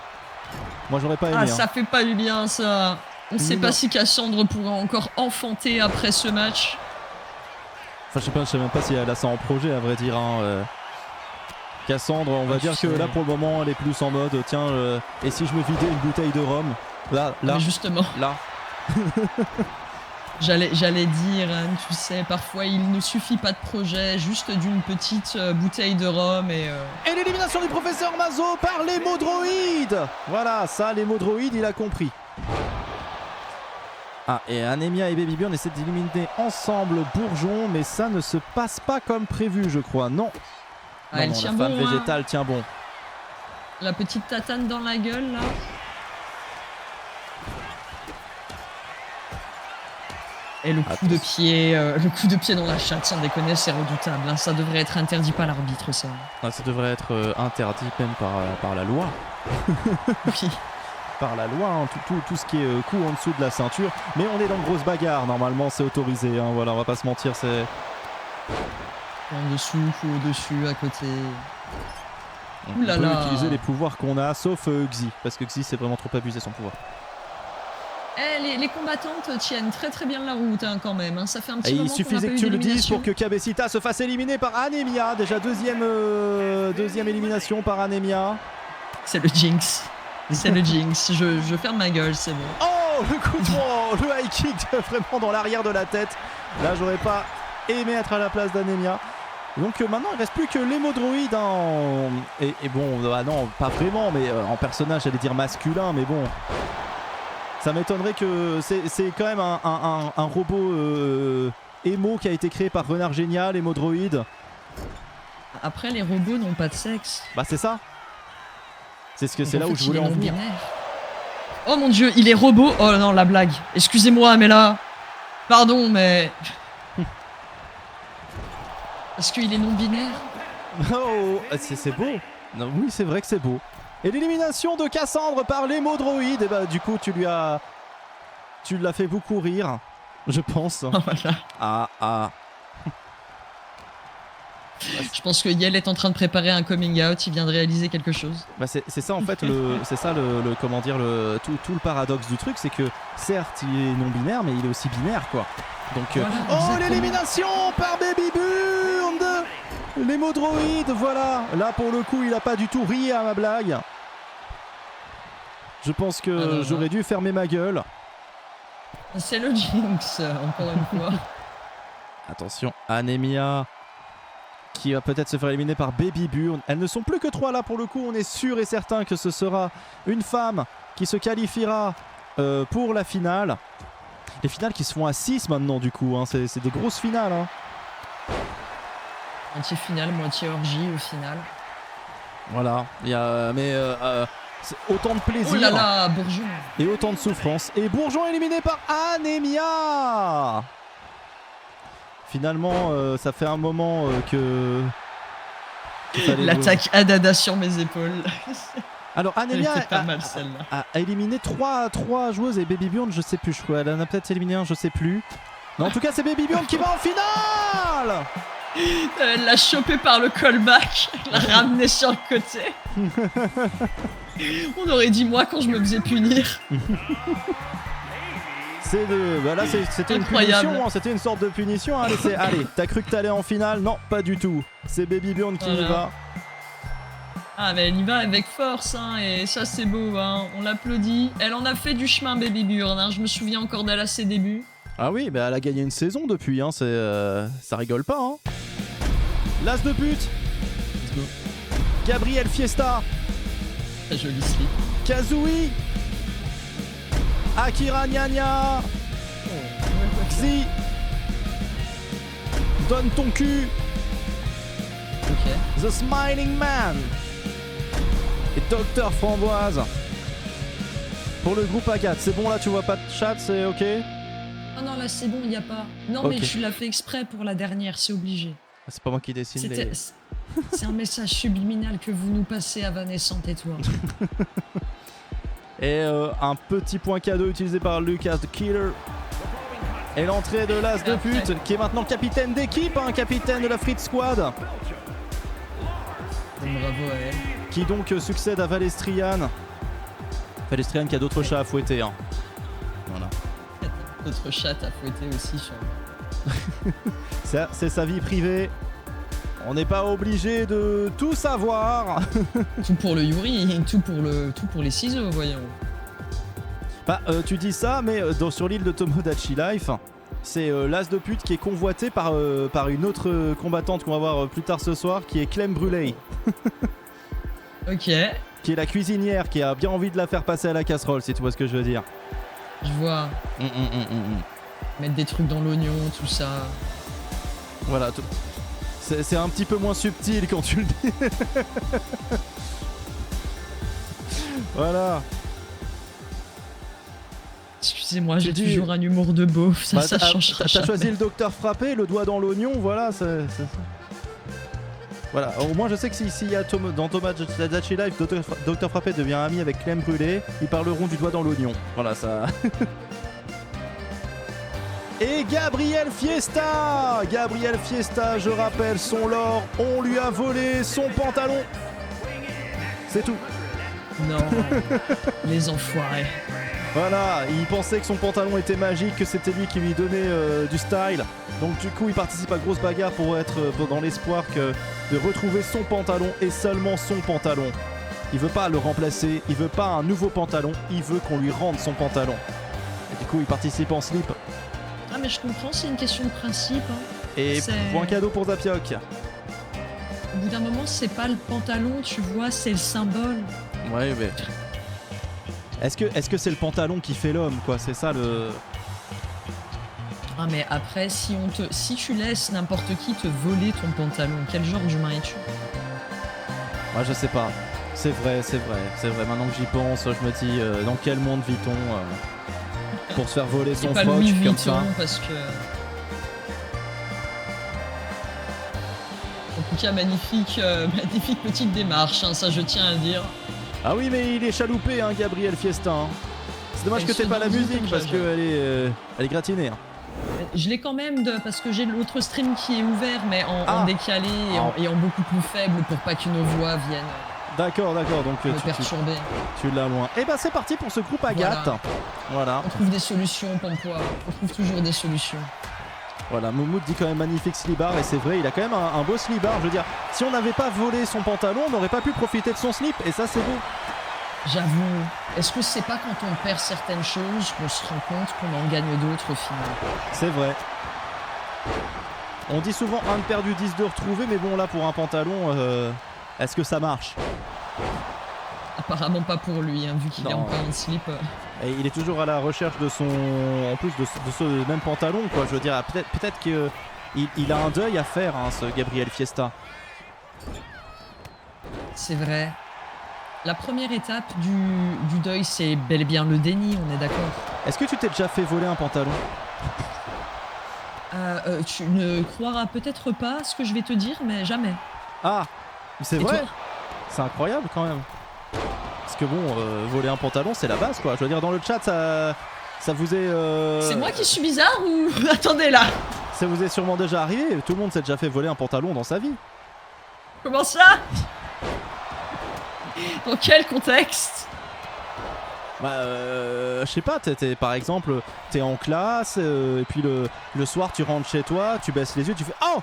S2: moi, j'aurais pas aimé.
S3: Ah, ça fait pas du bien, ça. On sait
S2: Non.
S3: pas si Cassandre pourra encore enfanter après ce match.
S2: Enfin, je sais même pas si elle a ça en projet, à vrai dire. Hein. Cassandre, on va dire que là, pour le moment, elle est plus en mode tiens, et si je me vidais une bouteille de rhum. Là,
S3: Mais justement,
S2: là.
S3: j'allais dire, hein, tu sais, parfois il ne suffit pas de projet, juste d'une petite bouteille de rhum et...
S2: Et l'élimination du Professeur Mazo par l'hémodroïde. Voilà, ça, l'hémodroïde, il a compris. Ah, et Anemia et Baby Björn essaient d'éliminer ensemble Bourgeon, mais ça ne se passe pas comme prévu, je crois. Non.
S3: Ah,
S2: Non,
S3: elle
S2: non,
S3: tient
S2: la femme
S3: bon, hein.
S2: végétale tient bon.
S3: La petite tatane dans la gueule, là. Et le coup de pied dans la chatte, sans déconner, c'est redoutable. Hein. Ça devrait être interdit par l'arbitre, ça.
S2: Ah, ça devrait être interdit même par la loi.
S3: Oui.
S2: Par la loi, hein, tout ce qui est coup en dessous de la ceinture. Mais on est dans une grosse bagarre, normalement c'est autorisé. Hein, voilà, on va pas se mentir, c'est...
S3: En dessous, coup au-dessus, à côté.
S2: On
S3: Ouh là
S2: peut
S3: là.
S2: utiliser les pouvoirs qu'on a, sauf Xi, parce que Xi c'est vraiment trop abusé son pouvoir.
S3: Les combattantes tiennent très très bien la route hein, quand même. Hein. Ça fait un petit
S2: Et
S3: moment
S2: il
S3: qu'on
S2: suffisait
S3: n'a
S2: que
S3: pas eu
S2: tu le dises
S3: d'élimination.
S2: pour que Cabecita se fasse éliminer par Anemia. Déjà deuxième élimination par Anemia.
S3: C'est le jinx. C'est le jinx. Je ferme ma gueule, c'est bon.
S2: Oh, le coup de le high kick vraiment dans l'arrière de la tête. Là, j'aurais pas aimé être à la place d'Anemia. Donc maintenant, il reste plus que l'hémodroïde. Hein, et bon, ah non, pas vraiment, mais en personnage, j'allais dire masculin, mais bon. Ça m'étonnerait que c'est quand même un robot émo qui a été créé par Renard Génial, hémodroïde.
S3: Après, les robots n'ont pas de sexe.
S2: Bah c'est ça. C'est
S3: Donc,
S2: là
S3: en
S2: où
S3: fait,
S2: je voulais
S3: il est
S2: en venir.
S3: non-binaire. Oh mon dieu, il est robot. Oh non, la blague. Excusez-moi, mais là... Pardon, mais... Est-ce qu'il est non-binaire?
S2: Oh, c'est beau. Non, oui, c'est vrai que c'est beau. Et l'élimination de Cassandre par l'hémodroïde, et bah du coup tu l'as fait beaucoup rire, je pense.
S3: Oh, voilà.
S2: Ah.
S3: Je pense que Yel est en train de préparer un coming out, il vient de réaliser quelque chose.
S2: Bah c'est ça en fait c'est ça le comment dire tout le paradoxe du truc, c'est que certes il est non binaire mais il est aussi binaire quoi. Donc
S3: Voilà,
S2: oh
S3: exactement.
S2: l'élimination par Baby Björn, l'hémodroïde, voilà. Là pour le coup il a pas du tout ri à ma blague. Je pense que
S3: non.
S2: j'aurais dû fermer ma gueule.
S3: C'est le jinx, encore une fois.
S2: Attention, Anemia qui va peut-être se faire éliminer par Baby Björn. Elles ne sont plus que 3 là pour le coup, on est sûr et certain que ce sera une femme qui se qualifiera pour la finale. Les finales qui se font à 6 maintenant du coup, hein. C'est des grosses finales. Hein.
S3: Moitié finale, moitié orgie au final.
S2: Voilà, il y a, mais c'est autant de plaisir
S3: Oh là là, Bourgeon.
S2: et autant de souffrance. Et Bourgeon éliminé par Anemia. Finalement, ça fait un moment qu'il fallait
S3: L'attaque Adada sur mes épaules.
S2: Alors
S3: Elle
S2: Anemia
S3: était pas mal celle-là.
S2: a éliminé 3 joueuses et Baby Björn je sais plus, je crois. Elle en a peut-être éliminé un, je sais plus. Mais en tout cas c'est Baby Björn qui va en finale.
S3: Elle l'a chopé par le callback, elle l'a ramené sur le côté. On aurait dit moi quand je me faisais punir.
S2: Là c'était une
S3: Incroyable.
S2: punition, hein, c'était une sorte de punition. Allez, allez, t'as cru que t'allais en finale? Non, pas du tout. C'est Baby Björn qui y
S3: Voilà.
S2: va.
S3: Ah mais elle y va avec force hein, et ça c'est beau, hein. On l'applaudit. Elle en a fait du chemin Baby Björn, hein. Je me souviens encore d'elle à ses débuts.
S2: Ah oui, bah elle a gagné une saison depuis, hein, ça rigole pas. Hein. L'as de but.
S3: Let's go.
S2: Gabriel Fiesta.
S3: Très joli slip.
S2: Kazooie. Akira Nyanya. Vas-y. Donne ton cul.
S3: Ok.
S2: The Smiling Man. Et Docteur Framboise. Pour le groupe A4, c'est bon là, tu vois pas de chat, c'est ok?
S3: Ah non, là c'est bon, il y a pas. Non,
S2: Ok.
S3: mais tu l'as fait exprès pour la dernière, c'est obligé.
S2: C'est pas moi qui décide.
S3: C'était- C'est un message subliminal que vous nous passez à Vanessa et toi.
S2: Et un petit point cadeau utilisé par Lucas the Killer. Et l'entrée de l'as de pute, qui est maintenant capitaine d'équipe, hein, capitaine de la Frit Squad.
S3: Donc, bravo à elle.
S2: Qui donc succède à Valestrian. Valestrian qui a d'autres chats à fouetter. Hein. Voilà.
S3: Notre chat a fouetté aussi sur.
S2: C'est sa vie privée. On n'est pas obligé de tout savoir.
S3: Tout pour le Yuri, tout pour les ciseaux, voyons.
S2: Bah, tu dis ça, mais sur l'île de Tomodachi Life, c'est l'as de pute qui est convoité par une autre combattante qu'on va voir plus tard ce soir, qui est Clem Brûlé,
S3: Ok,
S2: qui est la cuisinière, qui a bien envie de la faire passer à la casserole, si tu vois ce que je veux dire.
S3: je vois. Mettre des trucs dans l'oignon, tout ça.
S2: Voilà, c'est un petit peu moins subtil quand tu le dis. Voilà.
S3: Excusez-moi,
S2: Tu
S3: j'ai
S2: dis-
S3: toujours un humour de beauf, ça,
S2: Bah,
S3: ça changera
S2: T'as
S3: jamais.
S2: choisi le docteur frappé, le doigt dans l'oignon, voilà. Voilà, au moins je sais que s'il y a dans Tomodachi Life, Docteur Frappé devient ami avec Clem Brûlé, ils parleront du doigt dans l'oignon. Voilà, ça. Et Gabriel Fiesta, je rappelle son lore, on lui a volé son pantalon. C'est tout.
S3: Non, les enfoirés.
S2: Voilà, il pensait que son pantalon était magique, que c'était lui qui lui donnait du style. Donc du coup, il participe à Grosse Bagarre pour être dans l'espoir de retrouver son pantalon et seulement son pantalon. Il veut pas le remplacer, il veut pas un nouveau pantalon, il veut qu'on lui rende son pantalon. Et du coup, il participe en slip.
S3: Ah mais je comprends, c'est une question de principe. Hein.
S2: Et
S3: C'est-
S2: point cadeau pour Zapioc.
S3: Au bout d'un moment, c'est pas le pantalon, tu vois, c'est le symbole.
S2: Ouais, mais... Est-ce que c'est le pantalon qui fait l'homme, quoi? C'est ça le...
S3: Ah mais après, si tu laisses n'importe qui te voler ton pantalon, quel genre d'humain es-tu?
S2: Ouais, je sais pas. C'est vrai. Maintenant que j'y pense, je me dis, dans quel monde vit-on pour se faire voler
S3: C'est
S2: son
S3: pas
S2: froc
S3: Louis
S2: comme
S3: Vuitton
S2: ça?
S3: parce que... En tout cas, magnifique petite démarche, hein, ça je tiens à le dire.
S2: Ah oui, mais il est chaloupé, hein, Gabriel Fiesta. Hein. C'est dommage
S3: Elle
S2: que t'aies
S3: se
S2: pas la
S3: dandine
S2: musique
S3: comme
S2: parce
S3: Jaja.
S2: qu'elle est gratinée. Hein.
S3: Je l'ai quand même parce que j'ai l'autre stream qui est ouvert, mais en décalé et en beaucoup plus faible pour pas que nos voix viennent
S2: D'accord, donc
S3: me perturber.
S2: tu l'as loin. Et bah c'est parti pour ce groupe Agathe. Voilà.
S3: On trouve des solutions, Pampois. On trouve toujours des solutions.
S2: Voilà, Moumoud dit quand même magnifique slibard et c'est vrai, il a quand même un beau slibard. Je veux dire, si on n'avait pas volé son pantalon, on n'aurait pas pu profiter de son slip et ça c'est beau.
S3: J'avoue, est-ce que c'est pas quand on perd certaines choses qu'on se rend compte qu'on en gagne d'autres au final?
S2: C'est vrai. On dit souvent un de perdu, 10 de retrouvé, mais bon là pour un pantalon, est-ce que ça marche?
S3: Apparemment pas pour lui, hein, vu qu'il est
S2: Non.
S3: encore en slip.
S2: Et il est toujours à la recherche de son, en plus de ce même pantalon, quoi. Je veux dire, peut-être que il a un deuil à faire, hein, ce Gabriel Fiesta.
S3: C'est vrai. La première étape du deuil, c'est bel et bien le déni, on est d'accord.
S2: Est-ce que tu t'es déjà fait voler un pantalon?
S3: Tu ne croiras peut-être pas ce que je vais te dire, mais jamais.
S2: Ah, c'est
S3: Et
S2: vrai.
S3: toi?
S2: C'est incroyable quand même. Parce que bon, voler un pantalon, c'est la base, quoi. Je veux dire, dans le chat, ça vous est.
S3: C'est moi qui suis bizarre ou... Attendez là.
S2: Ça vous est sûrement déjà arrivé. Tout le monde s'est déjà fait voler un pantalon dans sa vie.
S3: Comment ça? Dans quel contexte?
S2: Bah, je sais pas, par exemple, t'es en classe, et puis le soir, tu rentres chez toi, tu baisses les yeux, tu fais Oh!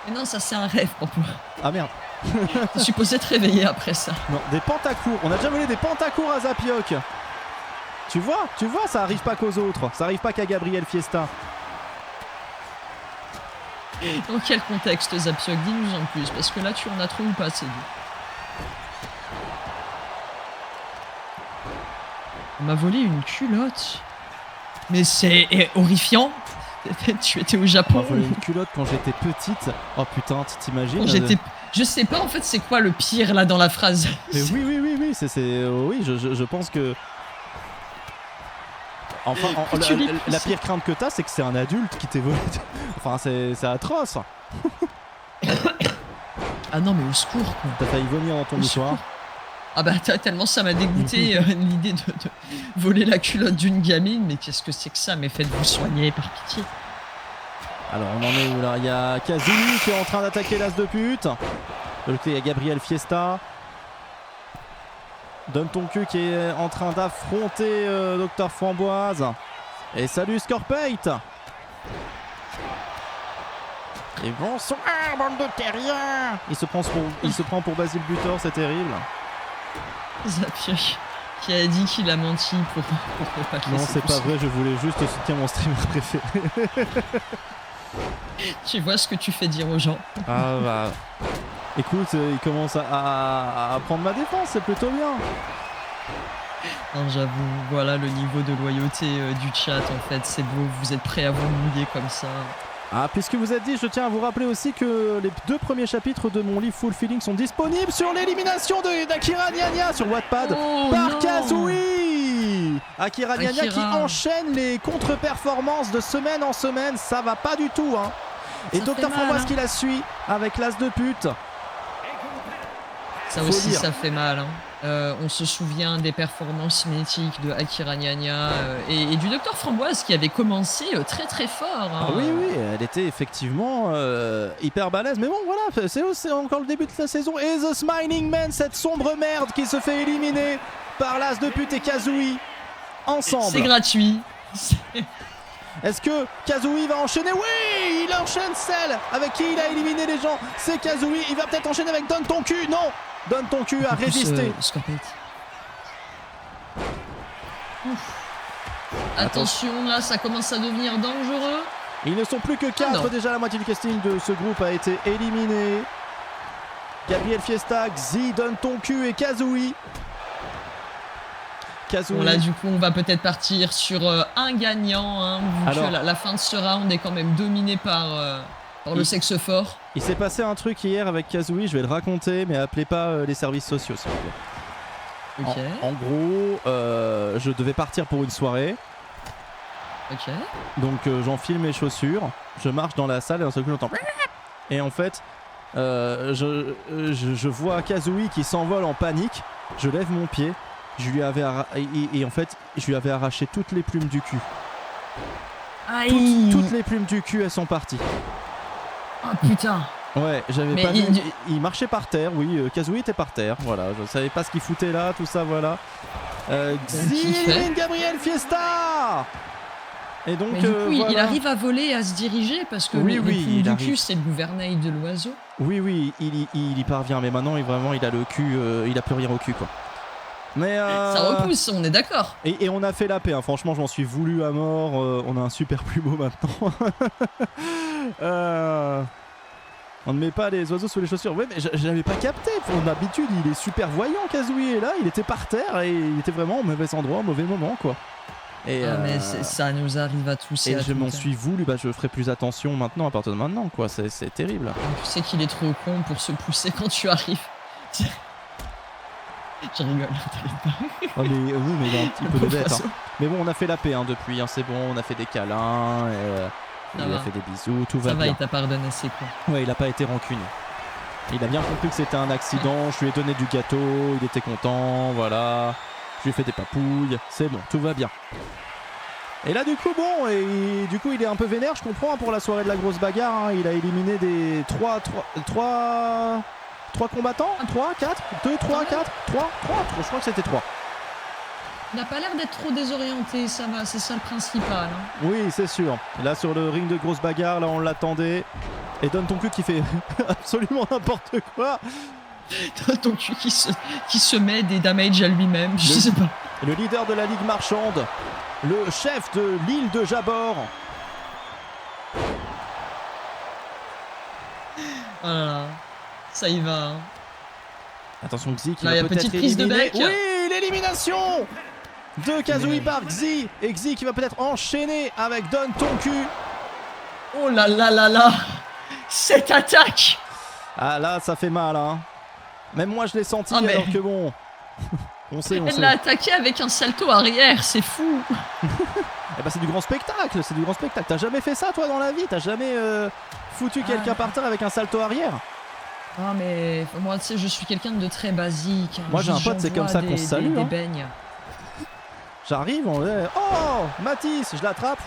S3: Mais non, ça c'est un rêve pour moi.
S2: Ah merde!
S3: Je suis supposé te réveiller après ça.
S2: Non, des pantacours. On a déjà volé des pantacours à Zapioc. Tu vois, ça arrive pas qu'aux autres. Ça arrive pas qu'à Gabriel Fiesta.
S3: Dans quel contexte, Zapioc? Dis-nous en plus, parce que là tu en as trop ou pas assez dit. On m'a volé une culotte. Mais c'est horrifiant. Tu étais au
S2: On
S3: Japon.
S2: m'a volé une culotte quand j'étais petite. Oh putain, tu t'imagines
S3: Je sais pas en fait c'est quoi le pire là dans la phrase.
S2: Mais oui, oui, je pense que. Enfin, la pire crainte que t'as, c'est que c'est un adulte qui t'ait volé. Enfin, c'est atroce.
S3: Ah non mais au secours quoi.
S2: T'as failli vomir dans ton mouchoir.
S3: Ah bah tellement ça m'a dégoûté l'idée de voler la culotte d'une gamine. Mais qu'est-ce que c'est que ça? Mais faites-vous soigner par pitié.
S2: Alors on en est où là? Il y a Kazumi qui est en train d'attaquer l'as de pute. De l'autre côté il y a Gabriel Fiesta. Donne ton cul qui est en train d'affronter Dr Framboise. Et salut Scorpate. Et bonsoir bande de terriens. Il se prend pour Basile Butor, c'est terrible.
S3: Zapier qui a dit qu'il a menti pour ne pas te
S2: Non
S3: laisser
S2: c'est
S3: tout
S2: pas
S3: seul.
S2: vrai, je voulais juste soutenir mon streamer préféré.
S3: Tu vois ce que tu fais dire aux gens.
S2: Ah bah. Écoute, il commence à prendre ma défense, c'est plutôt bien.
S3: Non, j'avoue, voilà le niveau de loyauté du chat en fait, c'est beau, vous êtes prêts à vous mouiller comme ça.
S2: Ah, puisque vous êtes dit, je tiens à vous rappeler aussi que les 2 premiers chapitres de mon livre Full Feeling sont disponibles sur l'élimination d'Akira Nyanya sur Wattpad par
S3: non.
S2: Kazooie. Akira Nyanya qui
S3: Akira.
S2: enchaîne les contre-performances de semaine en semaine, ça va pas du tout hein. Et
S3: Ça fait
S2: Dr
S3: mal,
S2: Framboise
S3: hein.
S2: qui la suit avec l'as de pute.
S3: Ça
S2: Faut
S3: aussi
S2: dire.
S3: ça fait mal. Hein. On se souvient des performances mythiques de Akira Nyanya et du Dr Framboise qui avait commencé très très fort. Hein.
S2: Ah oui, elle était effectivement hyper balèze. Mais bon, voilà, c'est encore le début de la saison. Et The Smiling Man, cette sombre merde qui se fait éliminer par l'as de pute et Kazooie ensemble.
S3: C'est gratuit.
S2: Est-ce que Kazooie va enchaîner? Oui, il enchaîne celle avec qui il a éliminé les gens. C'est Kazooie. Il va peut-être enchaîner avec Donne ton cul. Non, Donne ton cul a résisté.
S3: Attention, là, ça commence à devenir dangereux.
S2: Ils ne sont plus que 4.
S3: non.
S2: Déjà, la moitié du casting de ce groupe a été éliminé. Gabriel Fiesta, Xi, Donne ton cul et Kazooie.
S3: Bon, là, du coup, on va peut-être partir sur un gagnant. Hein, vu
S2: Alors,
S3: que la fin de ce round est quand même dominée par le sexe fort.
S2: il s'est passé un truc hier avec Kazooie, je vais le raconter, mais appelez pas les services sociaux, s'il vous plaît.
S3: Ok,
S2: En gros, je devais partir pour une soirée,
S3: ok.
S2: donc j'enfile mes chaussures, je marche dans la salle et d'un seul coup j'entends. Et en fait, je vois Kazooie qui s'envole en panique, je lève mon pied, je lui avais et en fait, je lui avais arraché toutes les plumes du cul.
S3: Aïe.
S2: Toutes les plumes du cul, elles sont parties.
S3: Oh putain.
S2: Ouais, j'avais
S3: Mais
S2: pas vu. Il marchait par terre, oui. Kazooie était par terre, voilà. Je savais pas ce qu'il foutait là, tout ça, voilà. Xilin Gabriel Fiesta. Et donc,
S3: Mais du coup, il
S2: voilà.
S3: arrive à voler et à se diriger parce que
S2: Oui,
S3: le
S2: oui,
S3: plume
S2: il
S3: du
S2: arrive.
S3: cul, c'est le gouvernail de l'oiseau.
S2: Oui, il y parvient, mais maintenant, il a le cul, il a plus rien au cul, quoi. Mais
S3: Ça repousse, on est d'accord.
S2: Et on a fait la paix, hein. Franchement, je m'en suis voulu à mort. On a un super plumeau maintenant. On ne met pas les oiseaux sous les chaussures. Ouais, mais j'avais pas capté. D'habitude, il est super voyant, Kazooie. Et là, il était par terre et il était vraiment au mauvais endroit, au mauvais moment, quoi. Et,
S3: Mais ça nous arrive à tous.
S2: et
S3: à
S2: je m'en
S3: tous.
S2: suis voulu. Bah, je ferai plus attention maintenant, à partir de maintenant, quoi. C'est terrible.
S3: Tu sais qu'il est trop con pour se pousser quand tu arrives. Je rigole.
S2: Oh, mais oui, mais il est un petit peu
S3: Pauvre
S2: bête. Hein.
S3: oiseau.
S2: Mais bon, on a fait la paix hein, depuis. Hein, c'est bon, on a fait des câlins.
S3: Ça
S2: Il
S3: va.
S2: a fait des bisous, tout va
S3: Ça va,
S2: bien.
S3: il t'a pardonné, c'est quoi.
S2: Ouais, il a pas été rancunier. Il a bien compris que c'était un accident, je lui ai donné du gâteau, il était content, voilà. Je lui ai fait des papouilles, c'est bon, tout va bien. Et là du coup bon, il est un peu vénère, je comprends hein, pour la soirée de la grosse bagarre, hein, il a éliminé des 3 combattants, 3, 4, 2, 3, 4, 3, je crois que c'était 3.
S3: Il n'a pas l'air d'être trop désorienté, ça va, c'est ça le principal. Hein.
S2: Oui, c'est sûr. Là sur le ring de grosse bagarre, là on l'attendait. Et Donne ton cul qui fait absolument n'importe quoi.
S3: Ton cul qui se met des damages à lui-même, je sais pas.
S2: Le leader de la Ligue Marchande, le chef de l'île de Jabor.
S3: Voilà, ça y va. Hein.
S2: Attention Xi qui
S3: Là,
S2: va
S3: y a
S2: peut-être
S3: petite prise de
S2: éliminer.
S3: bec.
S2: Oui, l'élimination de Kazooie par Xi. Et Xi qui va peut-être enchaîner avec Donne ton cul.
S3: Oh là là là là. Cette attaque.
S2: Ah là, ça fait mal, hein. Même moi, je l'ai senti,
S3: Ah, mais-
S2: alors que bon... on sait.
S3: Elle l'a attaqué avec un salto arrière, c'est fou.
S2: Eh ben, c'est du grand spectacle, c'est du grand spectacle. T'as jamais fait ça, toi, dans la vie? T'as jamais foutu quelqu'un par terre avec un salto arrière?
S3: Ah mais moi tu sais je suis quelqu'un de très basique.
S2: Moi, j'ai un pote, c'est comme ça qu'on se salue,
S3: Des
S2: hein.
S3: beignes.
S2: J'arrive, on est... Oh Mathis, je l'attrape.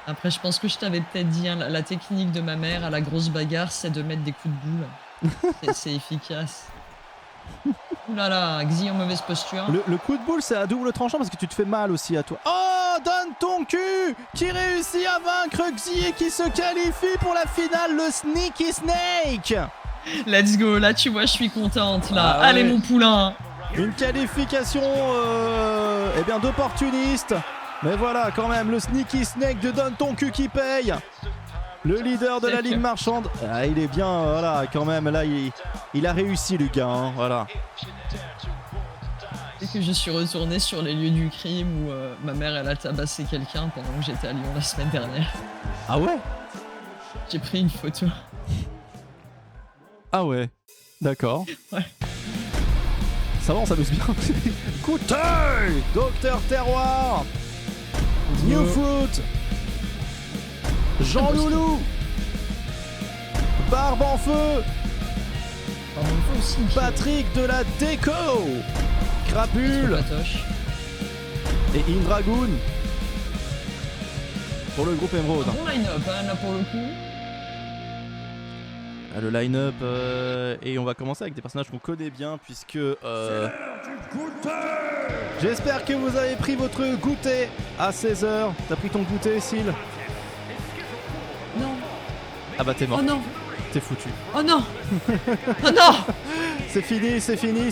S3: Après je pense que je t'avais peut-être dit, hein, la technique de ma mère à la grosse bagarre c'est de mettre des coups de boule. C'est efficace. Ouh là là, Xi en mauvaise posture.
S2: Le coup de boule, c'est à double tranchant parce que tu te fais mal aussi à toi. Oh, Donne ton cul qui réussit à vaincre Xi et qui se qualifie pour la finale, le Sneaky Snake.
S3: Let's go, là tu vois je suis contente là.
S2: Ah ouais.
S3: Allez mon poulain.
S2: Une qualification eh bien d'opportuniste. Mais voilà, quand même, le Sneaky Snake de Donne ton cul qui paye. Le leader de la ligne marchande. Ah, il est bien, voilà, quand même. Là, il a réussi, le gars. Hein, voilà.
S3: Et que je suis retourné sur les lieux du crime où ma mère elle a tabassé quelqu'un pendant que j'étais à Lyon la semaine dernière.
S2: Ah ouais?
S3: J'ai pris une photo.
S2: Ah ouais. D'accord.
S3: Ouais.
S2: Ça va, on s'amuse bien. Écoutez, Docteur Terroir, New Fruit, Jean Loulou, Barbe en feu,
S3: Pardon, faut aussi.
S2: Patrick de la déco, Crapule
S3: Patoche.
S2: et Indragoon pour le groupe Emerald.
S3: Bon line-up hein, là pour le coup.
S2: Ah, le line-up et on va commencer avec des personnages qu'on connaît bien puisque j'espère que vous avez pris votre goûter à 16h. T'as pris ton goûter, Syl?
S3: Non.
S2: Ah bah t'es mort,
S3: Oh non.
S2: t'es foutu.
S3: Oh non. Oh non.
S2: C'est fini,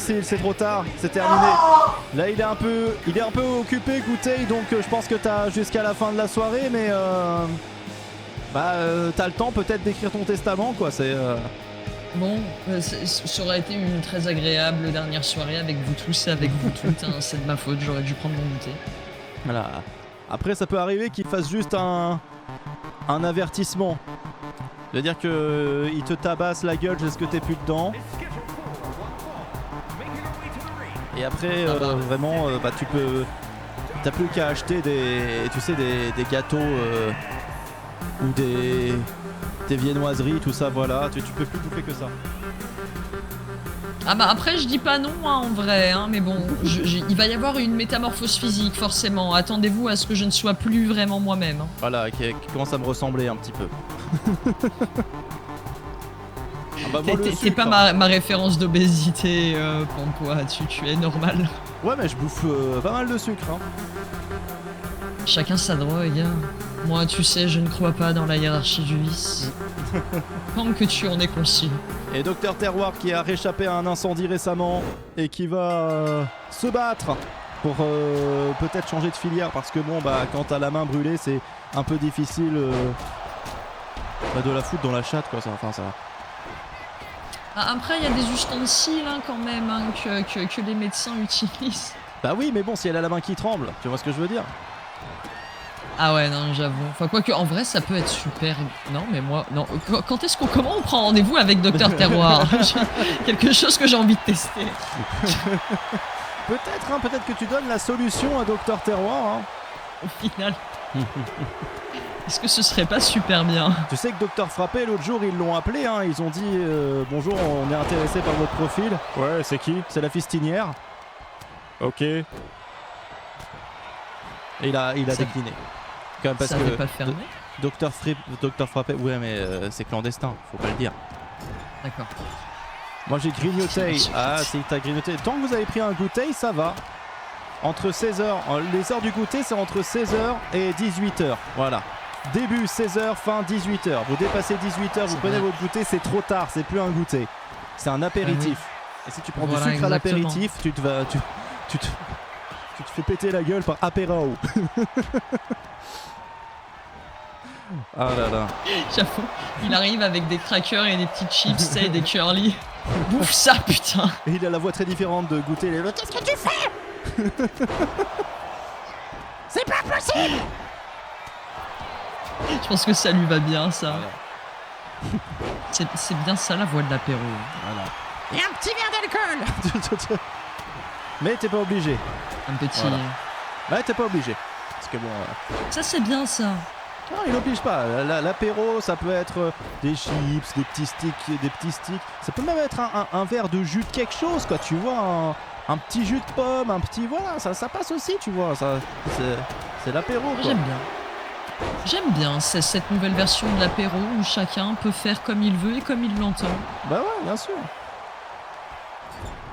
S2: Syl, c'est trop tard, c'est terminé. Là il est un peu occupé, goûter, donc je pense que t'as jusqu'à la fin de la soirée, mais t'as le temps peut-être d'écrire ton testament, quoi. C'est
S3: Bon, ça aurait été une très agréable dernière soirée avec vous tous et avec vous toutes. Hein. C'est de ma faute, j'aurais dû prendre mon goûter.
S2: voilà. Après ça peut arriver qu'il fasse juste un avertissement. C'est-à-dire que il te tabasse la gueule jusqu'à ce que t'es plus dedans. Et après vraiment tu peux, t'as plus qu'à acheter des gâteaux ou des viennoiseries, tout ça, voilà, tu peux plus bouffer que ça.
S3: Ah bah après je dis pas non hein, en vrai, hein, mais bon, il va y avoir une métamorphose physique forcément. Attendez-vous à ce que je ne sois plus vraiment moi-même. Hein.
S2: Voilà, qui commence à me ressembler un petit peu. Ah bah, moi, le
S3: T'es
S2: sucre,
S3: pas
S2: hein.
S3: ma référence d'obésité, Pampois, tu es normal.
S2: Ouais, mais je bouffe pas mal de sucre, hein.
S3: Chacun sa drogue. Hein. Moi, tu sais, je ne crois pas dans la hiérarchie du vice. Tant que tu en es conscient.
S2: Et Docteur Terroir qui a réchappé à un incendie récemment et qui va se battre pour peut-être changer de filière parce que bon bah quand t'as la main brûlée c'est un peu difficile de la foutre dans la chatte, quoi. Enfin ça.
S3: Ah, après, il y a des ustensiles hein, quand même hein, que les médecins utilisent.
S2: Bah oui, mais bon, si elle a la main qui tremble, tu vois ce que je veux dire?
S3: Ah ouais, non, j'avoue. Enfin, quoique, en vrai, ça peut être super. Non, mais moi, non. Quand est-ce qu'on. Comment on prend rendez-vous avec Docteur Terroir? Quelque chose que j'ai envie de tester.
S2: Peut-être que tu donnes la solution à Docteur Terroir, hein.
S3: Au final. Est-ce que ce serait pas super bien?
S2: Tu sais que Docteur Frappé, l'autre jour, ils l'ont appelé, hein. Ils ont dit bonjour, on est intéressé par votre profil. Ouais, c'est qui? C'est la fistinière. Ok. Et il a décliné. Quand même parce
S3: Ça
S2: que
S3: avait pas fermé?
S2: Docteur Frappé, ouais, mais c'est clandestin, faut pas le dire.
S3: D'accord.
S2: Moi j'ai grignoté. Ah, si t'as grignoté. Tant que vous avez pris un goûter, ça va. Entre 16h, les heures du goûter, c'est entre 16h et 18h. Voilà. Début 16h, fin 18h. Vous dépassez 18h, vous prenez votre goûter, c'est trop tard, c'est plus un goûter. C'est un apéritif. Et si tu prends
S3: Voilà,
S2: du sucre à
S3: exactement.
S2: l'apéritif, tu te fais péter la gueule par apéro. Ah là là.
S3: J'avoue, il arrive avec des crackers et des petites chips, tu sais, des curly. Bouffe ça, putain.
S2: Et il a la voix très différente de goûter les... Qu'est-ce que tu fais? C'est pas possible.
S3: Je pense que ça lui va bien, ça.
S2: Voilà.
S3: C'est bien ça, la voix de l'apéro.
S2: Voilà.
S4: Et un petit verre d'alcool.
S2: Mais t'es pas obligé.
S3: Un petit...
S2: Voilà. Ouais, t'es pas obligé. Parce que bon...
S3: Ça, c'est bien, ça.
S2: Non, il n'oblige pas. L'apéro, ça peut être des chips, des petits sticks. Ça peut même être un verre de jus de quelque chose, quoi. Tu vois, un petit jus de pomme, un petit... Voilà, ça passe aussi, tu vois. C'est l'apéro, quoi.
S3: J'aime bien. J'aime bien cette nouvelle version de l'apéro où chacun peut faire comme il veut et comme il l'entend.
S2: Bah ouais, bien sûr.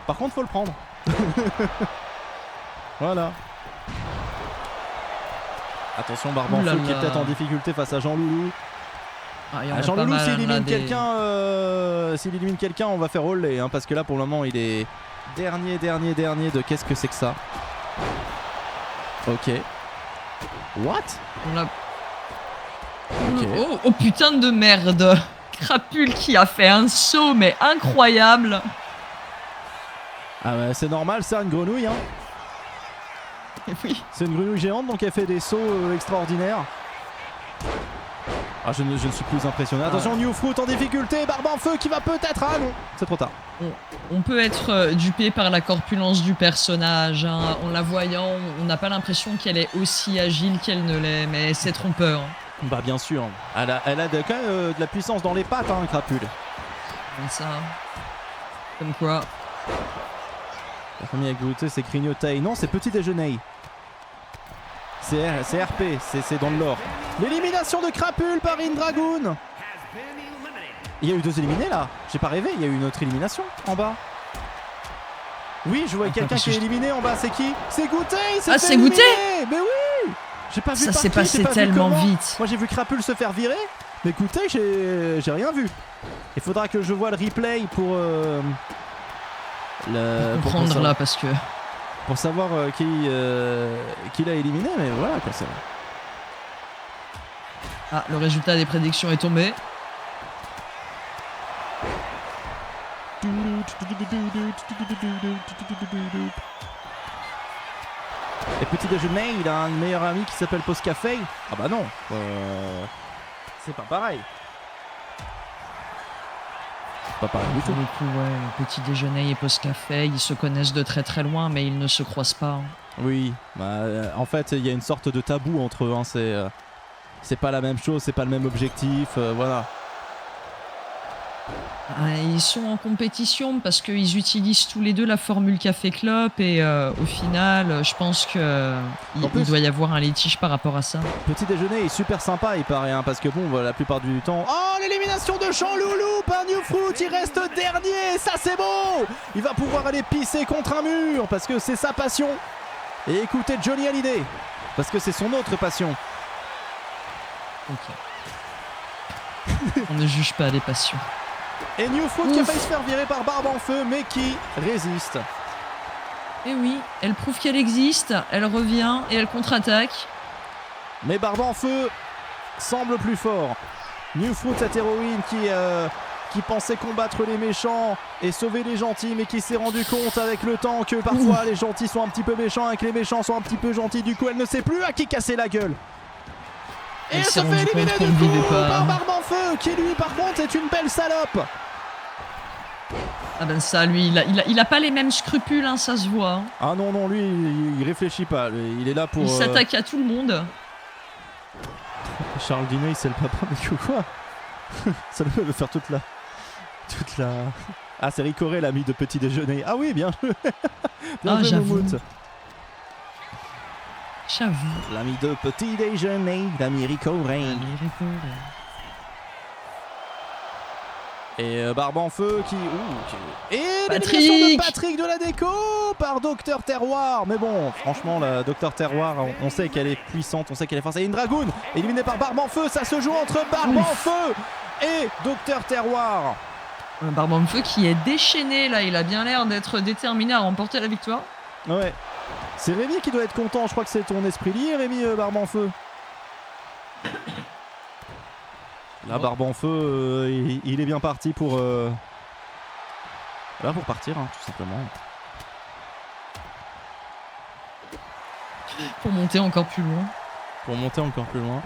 S2: Par contre, faut le prendre. Voilà. Attention, Barbanfeu
S3: Ouh là
S2: qui est
S3: là.
S2: peut-être en difficulté face à Jean Loulou.
S3: Ah, il y en a
S2: Ah, Jean
S3: pas
S2: Loulou,
S3: mal,
S2: s'il
S3: là,
S2: élimine
S3: des-
S2: quelqu'un, on va faire relais, hein, parce que là, pour le moment, il est dernier de qu'est-ce que c'est que ça. Ok. What?
S3: On l'a-
S2: Ok.
S3: Oh putain de merde. Crapule qui a fait un saut mais incroyable.
S2: Ah bah, c'est normal, ça, une grenouille, hein.
S3: Et oui.
S2: C'est une grenouille géante, donc elle fait des sauts extraordinaires. Ah, je ne suis plus impressionné. Attention, New Fruit en difficulté, Barbanfeu qui va peut-être... Ah non, c'est trop tard.
S3: On peut être dupé par la corpulence du personnage. Hein. En la voyant, on n'a pas l'impression qu'elle est aussi agile qu'elle ne l'est, mais c'est trompeur.
S2: Bah bien sûr, elle a quand même de la puissance dans les pattes, hein, Crapule.
S3: Comme ça. Comme quoi.
S2: La première goûter, c'est grignoter. Non, c'est petit déjeuner. C'est RP, c'est dans le lore. L'élimination de Crapule par Indragoon. Il y a eu 2 éliminés là. J'ai pas rêvé, il y a eu une autre élimination en bas. Oui, je vois
S3: Attends,
S2: quelqu'un
S3: parce
S2: qui est
S3: que
S2: éliminé en bas. C'est qui? C'est Goûter.
S3: Ah, c'est Goûter.
S2: Mais oui. J'ai pas vu
S3: Ça
S2: par
S3: s'est
S2: qui, j'ai
S3: passé
S2: pas vu
S3: tellement
S2: comment.
S3: vite.
S2: Moi j'ai vu Crapule se faire virer. Mais Goûter, j'ai rien vu. Il faudra que je voie le replay pour
S3: Comprendre
S2: savoir-
S3: là parce que.
S2: pour savoir qui l'a éliminé, mais voilà quoi, c'est...
S3: Ah, le résultat des prédictions est tombé.
S2: Et petit déjeuner, il a un meilleur ami qui s'appelle Poscafé. Ah bah non, c'est pas pareil. C'est pas pareil du
S3: Pour
S2: tout.
S3: le coup, ouais, petit déjeuner et post-café, ils se connaissent de très très loin, mais ils ne se croisent pas.
S2: Oui, bah, en fait, il y a une sorte de tabou entre eux. Hein, c'est pas la même chose, c'est pas le même objectif, voilà.
S3: Ah, ils sont en compétition parce qu'ils utilisent tous les deux la formule Café Clope et au final, je pense que
S2: En plus-
S3: il doit y avoir un litige par rapport à ça.
S2: Petit déjeuner est super sympa, il paraît, hein, parce que bon, la plupart du temps... Oh, l'élimination de Jean Loulou par New Fruit, il reste dernier, ça c'est beau. Il va pouvoir aller pisser contre un mur, parce que c'est sa passion. Et écoutez Johnny Hallyday, parce que c'est son autre passion.
S3: Ok. On ne juge pas les passions.
S2: Et New Fruit qui a
S3: Ouf.
S2: failli se faire virer par Barbanfeu, mais qui résiste.
S3: Et oui, elle prouve qu'elle existe, elle revient et elle contre-attaque.
S2: Mais Barbanfeu semble plus fort. New Fruit, cette héroïne qui pensait combattre les méchants et sauver les gentils, mais qui s'est rendu compte avec le temps que parfois les gentils sont un petit peu méchants et que les méchants sont un petit peu gentils. Du coup, elle ne sait plus à qui casser la gueule. Et
S3: Elle
S2: elle
S3: s'est
S2: se fait
S3: rendue
S2: éliminer
S3: compte qu'on
S2: du
S3: ne
S2: coup
S3: vivait pas.
S2: par Barbanfeu, qui lui par contre est une belle salope.
S3: Ah ben ça, lui, il a pas les mêmes scrupules, hein, ça se voit. Hein.
S2: Ah non, non, lui, il réfléchit pas. Il est là pour...
S3: Il s'attaque à tout le monde.
S2: Charles Diney, c'est le papa, mais que quoi? Ça veut faire toute la... Ah, c'est Ricoré, l'ami de petit déjeuner. Ah oui, bien joué. Bien
S3: Ah,
S2: joué,
S3: j'avoue.
S2: Moumout.
S3: J'avoue.
S2: L'ami de petit déjeuner, l'ami Ricoré. Et Barbanfeu qui... Et l'élimination de Patrick de la déco par Docteur Terroir. Mais bon, franchement, la Docteur Terroir, on sait qu'elle est puissante, on sait qu'elle est forte. Et une Dragoon éliminée par Barbanfeu. Ça se joue entre Barbanfeu et Docteur Terroir.
S3: Un Barbanfeu qui est déchaîné là, il a bien l'air d'être déterminé à remporter la victoire.
S2: Ouais. C'est Rémi qui doit être content. Je crois que c'est ton esprit lié, Rémi Barbanfeu. Là, Barbe en feu, il est bien parti pour... Là, pour partir, hein, tout simplement.
S3: Pour monter encore plus loin.
S2: Pour monter encore plus loin.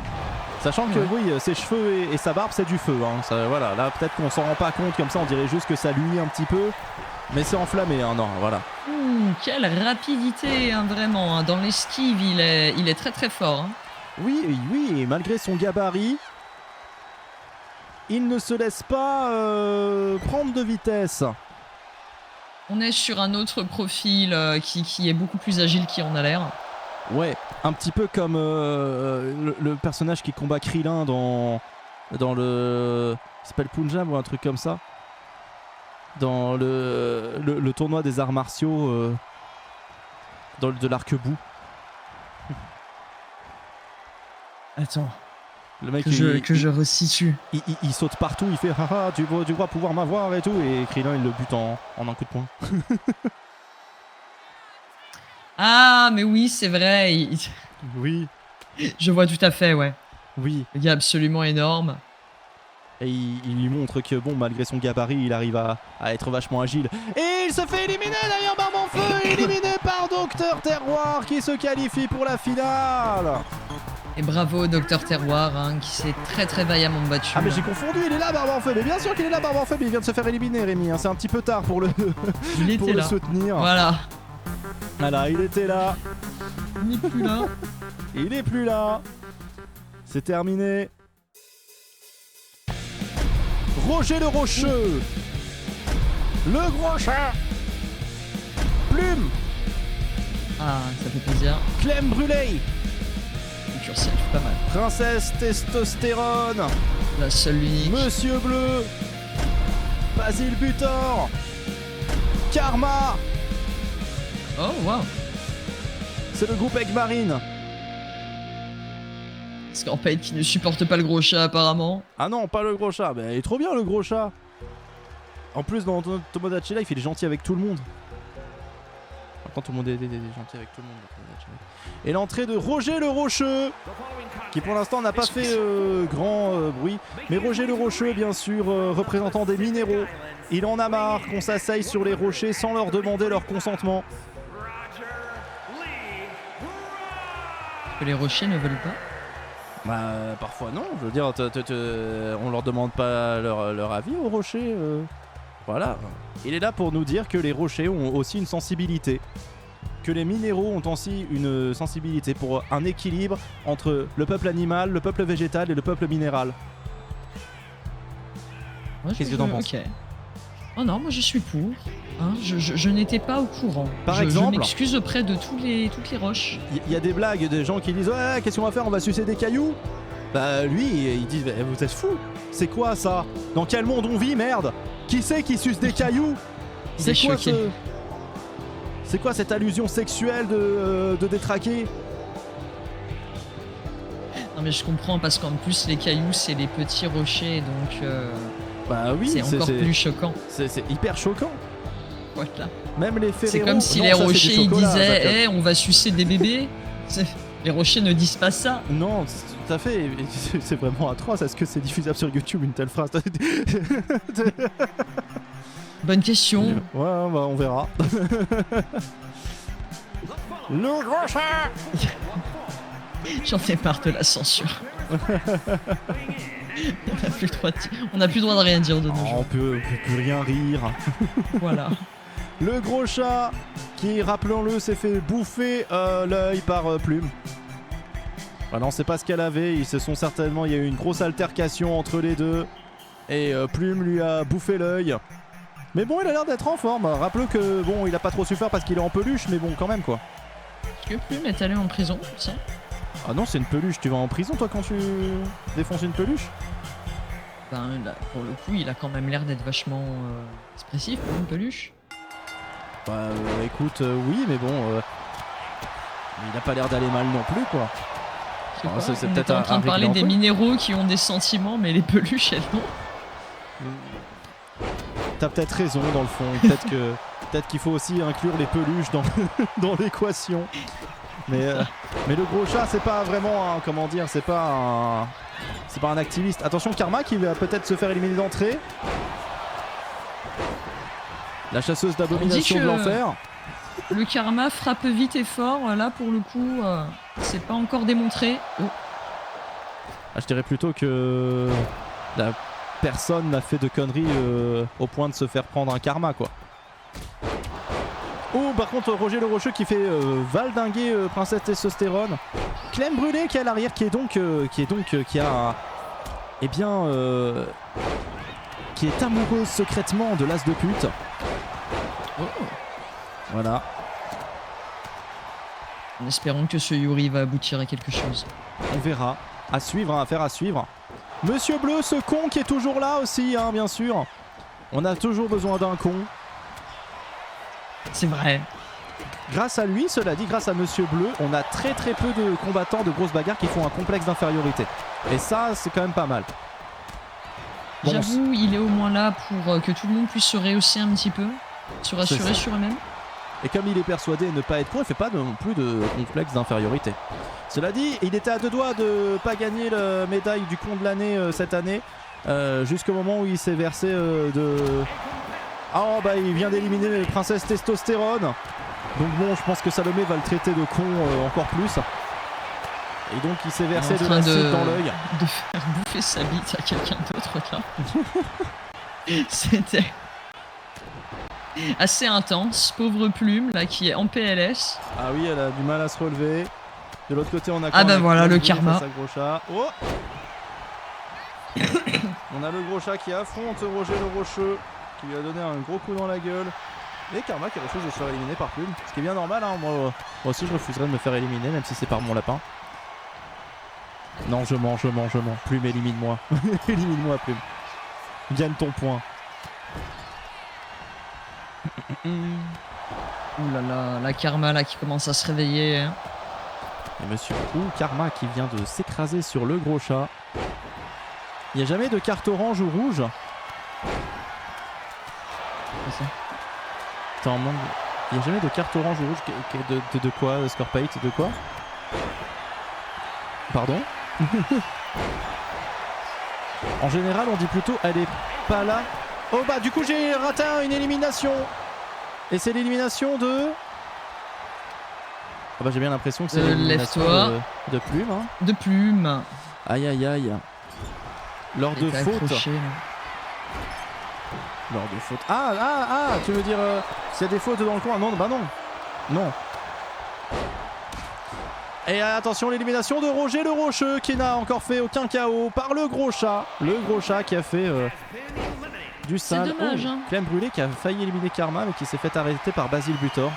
S2: Sachant que, oui, ses cheveux et sa barbe, c'est du feu. Hein. Ça, voilà, là, peut-être qu'on s'en rend pas compte, comme ça, on dirait juste que ça luit un petit peu. Mais c'est enflammé, hein, non, voilà.
S3: Quelle rapidité, hein, vraiment. Hein. Dans l'esquive, il est très très fort. Hein.
S2: Oui, et malgré son gabarit, il ne se laisse pas prendre de vitesse.
S3: On est sur un autre profil qui est beaucoup plus agile qu'il en a l'air.
S2: Ouais, un petit peu comme le personnage qui combat Krillin dans le... Il s'appelle Punjab ou un truc comme ça. Dans le tournoi des arts martiaux de l'arc-bout.
S3: Attends,
S2: Le mec
S3: que je resitue.
S2: il saute partout, il fait haha, tu crois pouvoir m'avoir et tout, et Krillin il le bute en un coup de poing.
S3: Ah, mais oui, c'est vrai.
S2: Oui,
S3: Je vois tout à fait, ouais.
S2: oui.
S3: Le gars absolument énorme.
S2: Et il lui montre que bon, malgré son gabarit, il arrive à être vachement agile. Et il se fait éliminer d'ailleurs, Barbe en feu, éliminé par Docteur Terroir qui se qualifie pour la finale.
S3: Et bravo Docteur Terroir, hein, qui s'est très très vaillamment battu.
S2: Ah mais j'ai confondu, il est là Barbe en feu, mais bien sûr qu'il est là Barbe en feu, mais il vient de se faire éliminer Rémi, hein. C'est un petit peu tard pour le,
S3: Il était
S2: pour le
S3: là.
S2: soutenir.
S3: Voilà.
S2: Voilà, il était là,
S3: Il n'est plus là.
S2: il est plus là. C'est terminé. Roger le Rocheux, le gros chat, Plume,
S3: Ah, ça fait plaisir.
S2: Clem Brûlé,
S3: Le curseur, pas mal.
S2: Princesse Testostérone,
S3: La seule unique.
S2: Monsieur Bleu, Basile Butor, Karma,
S3: Oh, waouh.
S2: c'est le groupe Egg Marine.
S3: Scorpade qui ne supporte pas le gros chat apparemment.
S2: Ah non, pas le gros chat, mais il est trop bien le gros chat. En plus dans Tomodachi Life, il est gentil avec tout le monde. Quand tout le monde est gentil avec tout le monde dans Tomodachi Life. Et l'entrée de Roger le Rocheux, qui pour l'instant n'a pas fait grand bruit. Mais Roger le Rocheux, bien sûr, représentant des minéraux. Il en a marre qu'on s'asseye sur les rochers sans leur demander leur consentement.
S3: Que les rochers ne veulent pas.
S2: Bah parfois non, je veux dire, on leur demande pas leur avis aux rochers. Voilà. Il est là pour nous dire que les rochers ont aussi une sensibilité. Que les minéraux ont aussi une sensibilité pour un équilibre entre le peuple animal, le peuple végétal et le peuple minéral. Qu'est-ce que t'en penses ?
S3: Ok. Oh non, moi je suis pour. Hein, je n'étais pas au courant.
S2: Par
S3: je
S2: exemple,
S3: m'excuse auprès de toutes les roches.
S2: il y a des blagues des gens qui disent ouais, qu'est-ce qu'on va faire, on va sucer des cailloux. Bah lui, il dit vous êtes fous. C'est quoi ça ? Dans quel monde on vit, merde ? Qui c'est qui suce des cailloux ?
S3: Il est choqué.
S2: C'est quoi cette allusion sexuelle de détraquer ?
S3: Non mais je comprends parce qu'en plus les cailloux c'est les petits rochers donc
S2: Bah oui,
S3: c'est encore plus choquant.
S2: C'est hyper choquant.
S3: Voilà.
S2: Même les Ferrero...
S3: C'est comme si
S2: Non,
S3: les
S2: ça, c'est du
S3: rochers ils
S2: chocolat,
S3: disaient
S2: ça,
S3: hey, on va sucer des bébés. Les rochers ne disent pas ça.
S2: Non, tout à fait. C'est vraiment atroce. Est-ce que c'est diffusable sur YouTube une telle phrase ?
S3: Bonne question.
S2: Ouais, bah on verra. Le gros chat.
S3: J'en fais part de la censure. On n'a plus le droit de rien dire de nos
S2: On
S3: jours.
S2: peut plus rien rire.
S3: Voilà.
S2: Le gros chat qui, rappelons-le, s'est fait bouffer l'œil par Plume. Voilà, on sait pas ce qu'elle avait. Il y a eu une grosse altercation entre les deux. Et Plume lui a bouffé l'œil. Mais bon, il a l'air d'être en forme. Rappelons que bon, il a pas trop souffert parce qu'il est en peluche, mais bon, quand même quoi.
S3: Est-ce que Plume est allé en prison, tu sais ?
S2: Ah non, c'est une peluche. Tu vas en prison toi quand tu défonces une peluche ?
S3: Ben, là, pour le coup, il a quand même l'air d'être vachement expressif pour une peluche.
S2: Bah écoute, oui, mais bon, il a pas l'air d'aller mal non plus quoi.
S3: Je sais
S2: Ah,
S3: pas,
S2: c'est
S3: on
S2: peut-être
S3: était en train de
S2: un
S3: parler des
S2: réglant.
S3: minéraux qui ont des sentiments, mais les peluches, elles non.
S2: T'as peut-être raison dans le fond. Peut-être qu'il faut aussi inclure les peluches dans l'équation. Mais le gros chat, c'est pas vraiment un, comment dire, c'est pas un activiste. Attention, Karma qui va peut-être se faire éliminer d'entrée. La chasseuse d'abomination
S3: On dit
S2: de
S3: que-
S2: l'enfer.
S3: Le karma frappe vite et fort. Là, pour le coup, c'est pas encore démontré. Oh.
S2: Ah, je dirais plutôt que la personne n'a fait de conneries au point de se faire prendre un karma, quoi. Oh, par contre, Roger Le Rocheux qui fait valdinguer Princesse Testostérone. Clem Brûlé qui est à l'arrière, qui est amoureuse secrètement de l'as de pute.
S3: Oh.
S2: Voilà.
S3: En espérant que ce Yuri va aboutir à quelque chose.
S2: On verra. À suivre, hein, affaire à suivre. Monsieur Bleu, ce con qui est toujours là aussi, hein, bien sûr. On a toujours besoin d'un con.
S3: C'est vrai.
S2: Grâce à lui, cela dit, grâce à Monsieur Bleu, on a très peu de combattants de grosses bagarres qui font un complexe d'infériorité. Et ça, c'est quand même pas mal. Bon,
S3: J'avoue, il est au moins là pour que tout le monde puisse se rehausser un petit peu, se rassurer sur eux-mêmes.
S2: et comme il est persuadé de ne pas être con, il fait pas non plus de complexe d'infériorité. Cela dit, il était à 2 doigts de pas gagner la médaille du con de l'année cette année, jusqu'au moment où il s'est versé de... Ah bah il vient d'éliminer la princesse Testostérone. Donc bon, je pense que Salomé va le traiter de con encore plus. Et donc il s'est versé de l'acide dans l'œil.
S3: De faire bouffer sa bite à quelqu'un d'autre là. C'était assez intense. Pauvre Plume là qui est en PLS.
S2: Ah oui, elle a du mal à se relever. De l'autre côté, on a...
S3: Ah bah voilà, le
S2: Clem
S3: karma.
S2: face à Gros Chat. Oh on a le Gros Chat qui affronte Roger Le Rocheux, qui lui a donné un gros coup dans la gueule. Et Karma qui refuse de se faire éliminer par Plume. Ce qui est bien normal, hein. Moi aussi je refuserais de me faire éliminer, même si c'est par mon lapin. Non, je mens. Plume, élimine-moi. Élimine-moi, Plume. Gagne ton point.
S3: Ouh là là, la karma là qui commence à se réveiller. Hein.
S2: Et monsieur Karma qui vient de s'écraser sur le Gros Chat. Il n'y a jamais de carte orange ou rouge.
S3: C'est ça.
S2: Attends, il n'y a jamais de carte orange ou rouge. De quoi, Scorpate? De quoi? Pardon? En général, on dit plutôt elle est pas là. Oh bah du coup j'ai raté une élimination. Et c'est l'élimination de... Ah bah j'ai bien l'impression que c'est l'élimination
S3: lève-toi.
S2: de Plume. Hein.
S3: De Plume.
S2: Aïe aïe aïe. Lors de
S3: Elle était
S2: faute.
S3: accrochée, là.
S2: Lors de faute. Ah, tu veux dire s'il y a des fautes dans le coin? Non, bah non. Non. Et attention, l'élimination de Roger Le Rocheux qui n'a encore fait aucun KO par le Gros Chat. Le Gros Chat qui a fait du sale.
S3: dommage, hein.
S2: Clem Brûlé qui a failli éliminer Karma mais qui s'est fait arrêter par Basile Butor.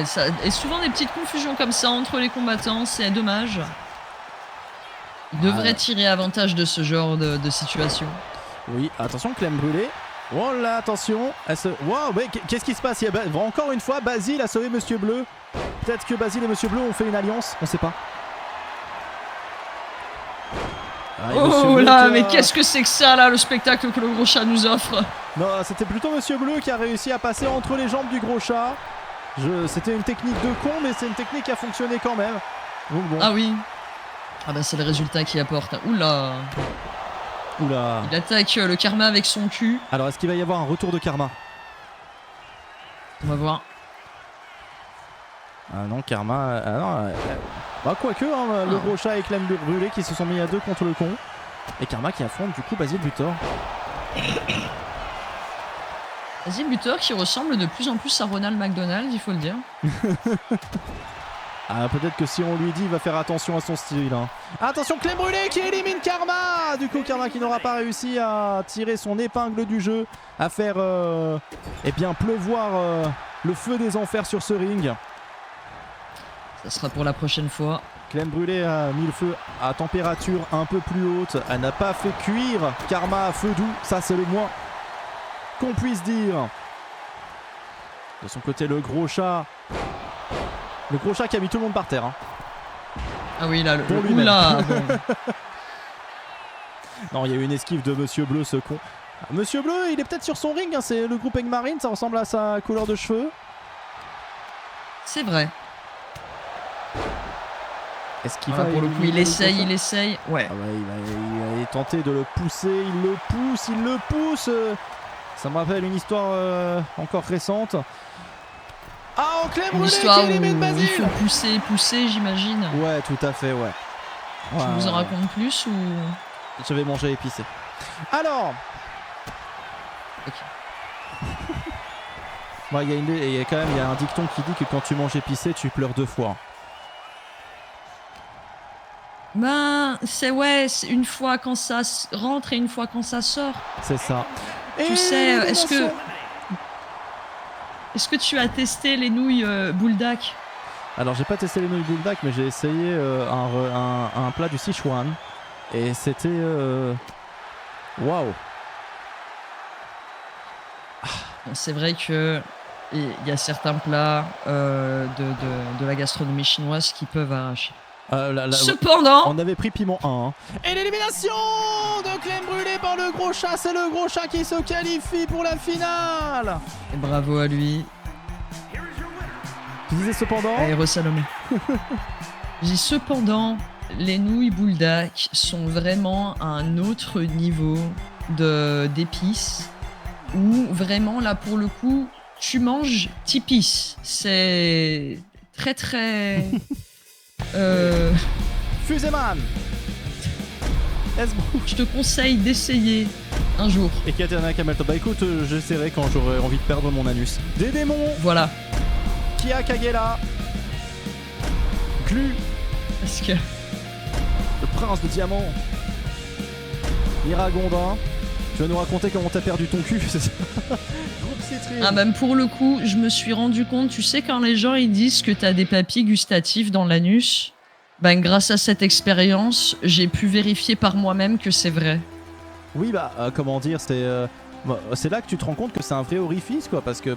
S3: Ça, et souvent des petites confusions comme ça entre les combattants, c'est dommage. Ils devraient tirer avantage de ce genre de situation.
S2: Oui, attention Clem Brûlé. Oh là, attention. Wow, mais qu'est-ce qui se passe? Encore une fois, Basile a sauvé Monsieur Bleu. Peut-être que Basile et Monsieur Bleu ont fait une alliance, on sait pas. Ah, et Monsieur
S3: Oh
S2: Bleu
S3: là,
S2: qui
S3: mais
S2: a-
S3: qu'est-ce que c'est que ça là, le spectacle que le Gros Chat nous offre?
S2: Non, c'était plutôt Monsieur Bleu qui a réussi à passer entre les jambes du Gros Chat. C'était une technique de con, mais c'est une technique qui a fonctionné quand même. Donc bon.
S3: Ah oui. Ah bah c'est le résultat qui apporte. Oula.
S2: Oula.
S3: Il attaque le karma avec son cul.
S2: Alors, est-ce qu'il va y avoir un retour de Karma?
S3: On va voir.
S2: Ah non, Karma... Ah non, bah quoique, hein, le Gros Chat et Clem Brûlé qui se sont mis à 2 contre le con. Et Karma qui affronte du coup Basile Butor.
S3: Vas-y, Butor qui ressemble de plus en plus à Ronald McDonald, il faut le dire.
S2: Ah, peut-être que si on lui dit, il va faire attention à son style. Hein. Attention, Clem Brûlé qui élimine Karma. Du coup, Karma qui n'aura pas réussi à tirer son épingle du jeu, à faire eh bien, pleuvoir le feu des enfers sur ce ring.
S3: Ça sera pour la prochaine fois.
S2: Clem Brûlé a mis le feu à température un peu plus haute. Elle n'a pas fait cuire Karma à feu doux. Ça, c'est le moins qu'on puisse dire. De son côté, le Gros Chat. Le Gros Chat qui a mis tout le monde par terre. Hein.
S3: Ah oui, là, le
S2: Pour lui-même.
S3: oula, bon.
S2: Non, il y a eu une esquive de Monsieur Bleu, ce con. Ah, Monsieur Bleu, il est peut-être sur son ring. Hein. C'est le groupe Egg Marine. Ça ressemble à sa couleur de cheveux.
S3: C'est vrai.
S2: Est-ce qu'il
S3: Voilà,
S2: va
S3: pour le coup, il
S2: éliminer
S3: essaye. Ouais.
S2: Ah ouais, il va tenter de le pousser, il le pousse. Ça me rappelle une histoire encore récente. Ah, Enclé
S3: Une
S2: brûlé
S3: histoire
S2: qui
S3: où
S2: élimine
S3: il
S2: Basile.
S3: faut pousser, j'imagine.
S2: Ouais, tout à fait, ouais.
S3: Tu nous en racontes plus ou...
S2: Je vais manger épicé. Alors.
S3: Ok.
S2: Bon, il y a un dicton qui dit que quand tu manges épicé, tu pleures 2 fois.
S3: Ben, c'est une fois quand ça rentre et une fois quand ça sort.
S2: C'est ça.
S3: Tu sais, est-ce que tu as testé les nouilles Buldak?
S2: Alors, j'ai pas testé les nouilles Buldak, mais j'ai essayé un plat du Sichuan. Et c'était... Waouh.
S3: Bon, c'est vrai que il y a certains plats de la gastronomie chinoise qui peuvent arracher. Cependant,
S2: on avait pris piment 1. Hein. Et l'élimination de Clem brûlé par le gros chat. C'est le gros chat qui se qualifie pour la finale.
S3: et bravo à lui.
S2: Tu disais cependant...
S3: Aéro Salomé. J'ai dit cependant, les nouilles Buldak sont vraiment à un autre niveau d'épices où vraiment là pour le coup tu manges t'épices. C'est très très
S2: Fuséman.
S3: je te conseille d'essayer un jour.
S2: Et Katerina Kamelto. Bah écoute, j'essaierai quand j'aurai envie de perdre mon anus. Des démons.
S3: Voilà.
S2: Kia Kagela. Glu.
S3: Parce que
S2: Le prince de diamant. Miragondin. Tu vas nous raconter comment t'as perdu ton cul, c'est ça? Groupe Citrine.
S3: même pour le coup, je me suis rendu compte, tu sais quand les gens ils disent que t'as des papilles gustatives dans l'anus, ben grâce à cette expérience, j'ai pu vérifier par moi-même que c'est vrai.
S2: Oui, bah, comment dire, c'est là que tu te rends compte que c'est un vrai orifice, quoi, parce que,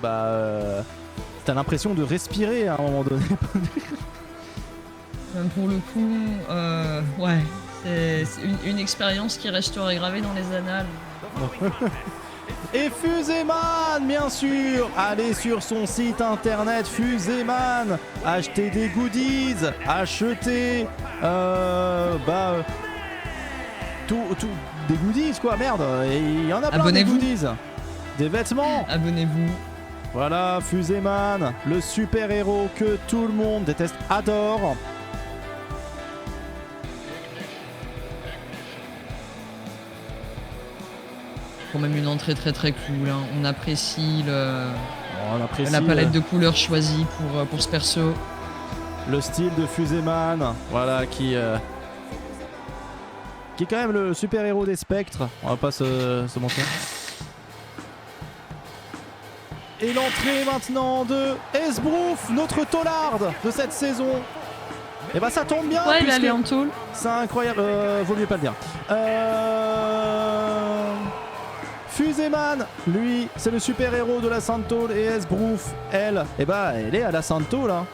S2: t'as l'impression de respirer à un moment donné.
S3: Même pour le coup, ouais, c'est une expérience qui restera gravée dans les annales.
S2: Et Fuséman, bien sûr. Allez sur son site internet Fuséman, achetez des goodies, achetez tout des goodies quoi, merde. Et il y en a plein des goodies, des vêtements.
S3: Abonnez-vous.
S2: Voilà, Fuséman, le super héros que tout le monde déteste, adore.
S3: Quand même une entrée très très cool. Hein. On apprécie la palette de couleurs choisie pour ce perso.
S2: Le style de Fuséman, voilà, qui est quand même le super héros des spectres. On va pas se mentir. Et l'entrée maintenant de Esbrouf, notre taularde de cette saison. Et bah ça tombe bien.
S3: Ouais, il allait en tôle.
S2: C'est incroyable. Vaut mieux pas le dire. Fuséman, lui, c'est le super héros de la Sainte Tôle, et Esbrouf, elle, elle est à la Sainte Tôle. Hein.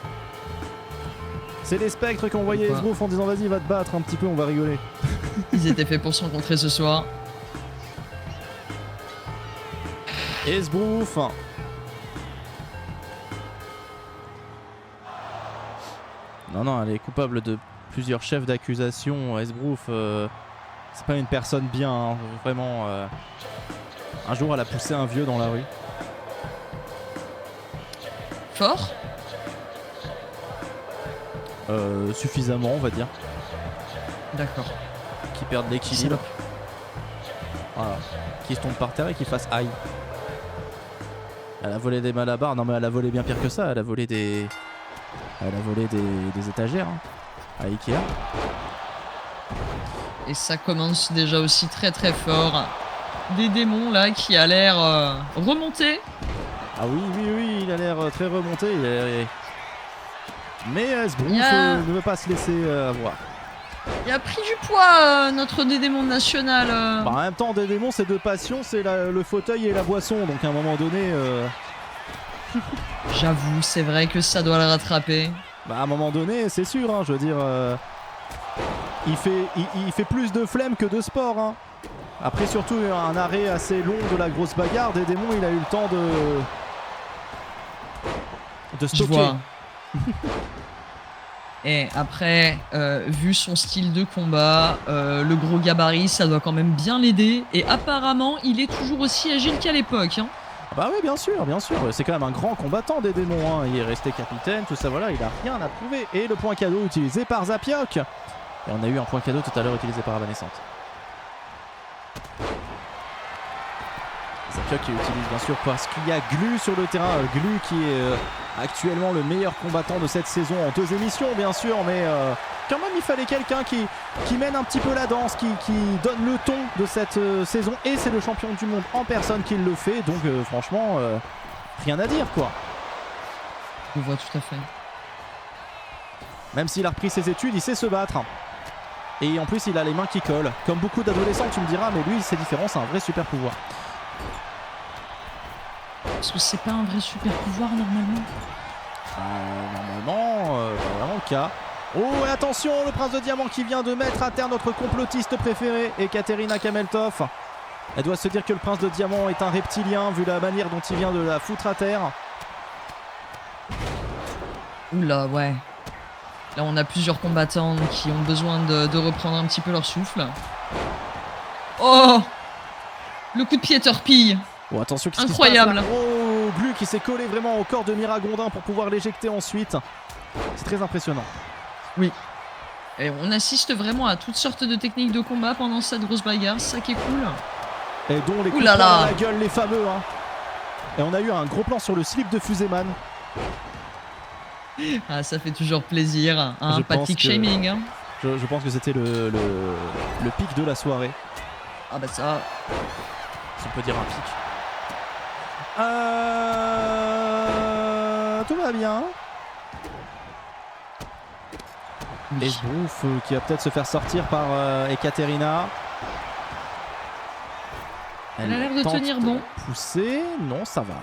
S2: C'est les spectres qui ont envoyé Esbrouf en disant vas-y, va te battre un petit peu, on va rigoler.
S3: Ils étaient faits pour se rencontrer ce soir.
S2: Esbrouf. Non, elle est coupable de plusieurs chefs d'accusation. Esbrouf, c'est pas une personne bien, hein, vraiment. Un jour, elle a poussé un vieux dans la rue.
S3: Fort.
S2: Suffisamment, on va dire.
S3: D'accord.
S2: Qui perdent l'équilibre. Voilà. Qui se tombe par terre et qui fasse aïe. Elle a volé des malabars. Non, mais elle a volé bien pire que ça. Elle a volé des étagères hein, à Ikea.
S3: Et ça commence déjà aussi très très fort. Des démons là qui a l'air remonté.
S2: Ah oui, il a l'air très remonté. Mais Esbrouf ne veut pas se laisser avoir.
S3: Il a pris du poids notre démon national.
S2: Bah, en même temps, Dédémon, c'est deux passions, c'est le fauteuil et la boisson. Donc à un moment donné...
S3: J'avoue, c'est vrai que ça doit le rattraper.
S2: Bah à un moment donné, c'est sûr, hein, je veux dire... il fait plus de flemme que de sport. Hein. Après surtout un arrêt assez long de la grosse bagarre, Dédémon il a eu le temps de stocker.
S3: Et après, vu son style de combat, le gros gabarit, ça doit quand même bien l'aider. Et apparemment, il est toujours aussi agile qu'à l'époque. Hein.
S2: Bah oui, bien sûr. C'est quand même un grand combattant des démons. Hein. Il est resté capitaine, tout ça, voilà, il a rien à prouver. Et le point cadeau utilisé par Zapiok. Et on a eu un point cadeau tout à l'heure utilisé par Avanescente. Zapiok qui utilise bien sûr parce qu'il y a Glu sur le terrain. Glu qui est actuellement le meilleur combattant de cette saison en 2 émissions, bien sûr, mais quand même il fallait quelqu'un qui mène un petit peu la danse, qui donne le ton de cette saison, et c'est le champion du monde en personne qui le fait, donc franchement rien à dire quoi.
S3: Je le vois tout à fait.
S2: Même s'il a repris ses études, il sait se battre. Et en plus il a les mains qui collent. Comme beaucoup d'adolescents tu me diras, mais lui c'est différent, c'est un vrai super pouvoir.
S3: Parce que c'est pas un vrai super pouvoir normalement.
S2: Normalement, pas vraiment le cas. Oh, et attention, le prince de diamant qui vient de mettre à terre notre complotiste préféré, Ekaterina Kameltov. Elle doit se dire que le prince de diamant est un reptilien, vu la manière dont il vient de la foutre à terre.
S3: Oula, ouais. Là, on a plusieurs combattants qui ont besoin de reprendre un petit peu leur souffle. Oh! Le coup de pied torpille.
S2: Oh, attention, qu'est-ce
S3: incroyable.
S2: Qui se passe là? Oh, Glu qui s'est collé vraiment au corps de Miragondin pour pouvoir l'éjecter ensuite. C'est très impressionnant.
S3: Oui. Et on assiste vraiment à toutes sortes de techniques de combat pendant cette grosse bagarre, c'est ça qui est cool.
S2: Et dont les coups de poing dans la gueule, les fameux. Hein. Et on a eu un gros plan sur le slip de Fuseman.
S3: Ah, ça fait toujours plaisir. Hein, pas de kick shaming. Hein.
S2: Je pense que c'était le pic de la soirée.
S3: Ah bah ça...
S2: Si on peut dire un pic. Tout va bien.
S3: Oui.
S2: Et Sbrouf qui va peut-être se faire sortir par Ekaterina.
S3: Elle a l'air de tenir bon.
S2: Pousser. Non, ça va.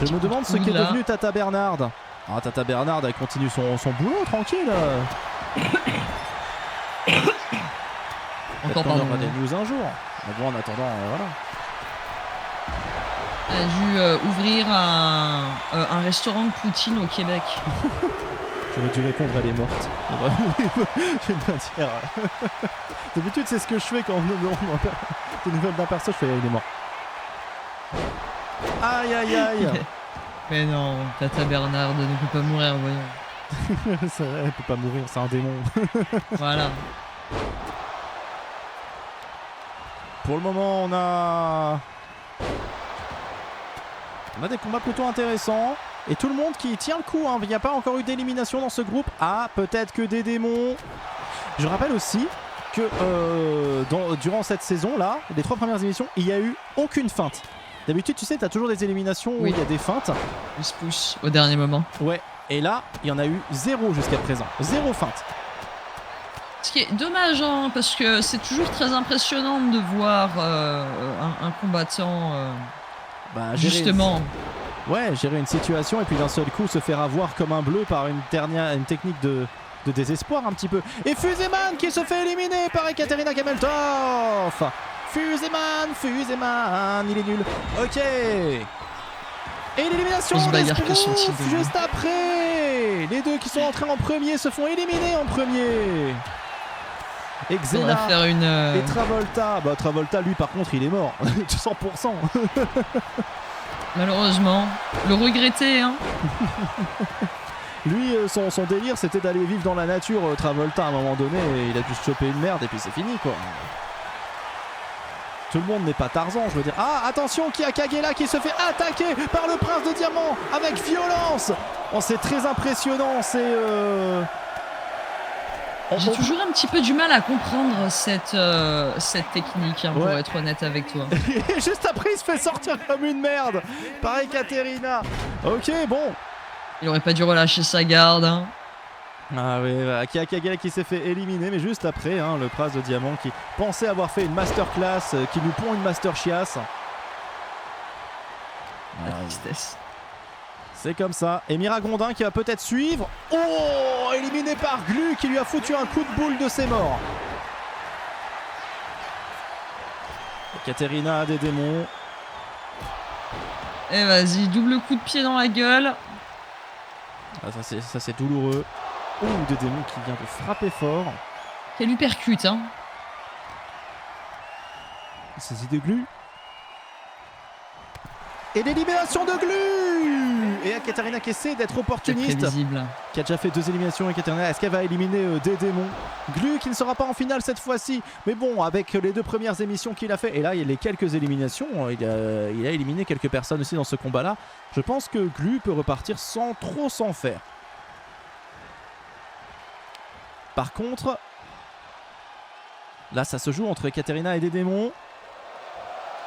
S2: Je me demande ce qu'est devenu Tata Bernard. Ah, Tata Bernard, elle continue son boulot tranquille.
S3: Encore
S2: on
S3: pardon.
S2: aura des news un jour. Mais bon, en attendant, voilà.
S3: Elle a dû ouvrir un restaurant de poutine au Québec.
S2: J'aurais dû répondre, elle est morte. Je viens de dire. D'habitude, c'est ce que je fais quand on me demande des nouvelles d'un perso, je fais il est mort. Aïe aïe aïe.
S3: Mais non, Tata Bernard ne peut pas mourir, voyons.
S2: C'est vrai, elle peut pas mourir, c'est un démon.
S3: Voilà.
S2: Pour le moment, on a des combats plutôt intéressants. Et tout le monde qui tient le coup, hein. Il n'y a pas encore eu d'élimination dans ce groupe. Ah, peut-être que des démons. Je rappelle aussi que durant cette saison-là, les 3 premières émissions, il n'y a eu aucune feinte. D'habitude, tu sais, tu as toujours des éliminations où il y a des feintes.
S3: Ils se poussent au dernier moment.
S2: Ouais, et là, il y en a eu 0 jusqu'à présent. 0 feinte.
S3: Ce qui est dommage, hein, parce que c'est toujours très impressionnant de voir un combattant justement...
S2: gérer une situation et puis d'un seul coup se faire avoir comme un bleu par une technique de désespoir un petit peu. Et Fuseman qui se fait éliminer par Ekaterina Kameltov. Fuseman, il est nul. Ok. Et l'élimination des Sbrouf juste après. Les deux qui sont entrés en premier se font éliminer en premier. Et Xena
S3: faire une,
S2: et Travolta. Bah Travolta lui par contre il est mort. 100%.
S3: Malheureusement. Le regretter, hein.
S2: Lui, son délire, c'était d'aller vivre dans la nature. Travolta, à un moment donné, il a dû se choper une merde et puis c'est fini, quoi. Tout le monde n'est pas Tarzan, je veux dire. Ah, attention, qui a Kagela qui se fait attaquer par le prince de diamant avec violence. Oh, c'est très impressionnant, c'est...
S3: J'ai toujours un petit peu du mal à comprendre cette technique, hein, pour être honnête avec toi.
S2: Et juste après, il se fait sortir comme une merde par Ekaterina. Ok, bon.
S3: Il aurait pas dû relâcher sa garde. Hein.
S2: Ah oui, Kia Kagela qui s'est fait éliminer, mais juste après, hein, le prince de diamant qui pensait avoir fait une masterclass, qui lui pond une master chiasse.
S3: La tristesse.
S2: C'est comme ça. Et Miragondin qui va peut-être suivre. Oh, éliminé par Glu qui lui a foutu un coup de boule de ses morts. Katerina a des démons.
S3: Et vas-y, double coup de pied dans la gueule.
S2: Ah, ça c'est douloureux. Oh, de démon qui vient de frapper fort.
S3: Quel uppercut, hein.
S2: Saisie de Glu. Et l'élimination de Glu. Et Ekaterina qui essaie d'être
S3: C'est
S2: opportuniste.
S3: prévisible.
S2: Qui a déjà fait 2 éliminations. Ekaterina, est-ce qu'elle va éliminer des démons? Glu qui ne sera pas en finale cette fois-ci. Mais bon, avec les 2 premières émissions qu'il a fait, et là il y a les quelques éliminations, il a éliminé quelques personnes aussi dans ce combat-là. Je pense que Glu peut repartir sans trop s'en faire. Par contre, là ça se joue entre Ekaterina et des démons.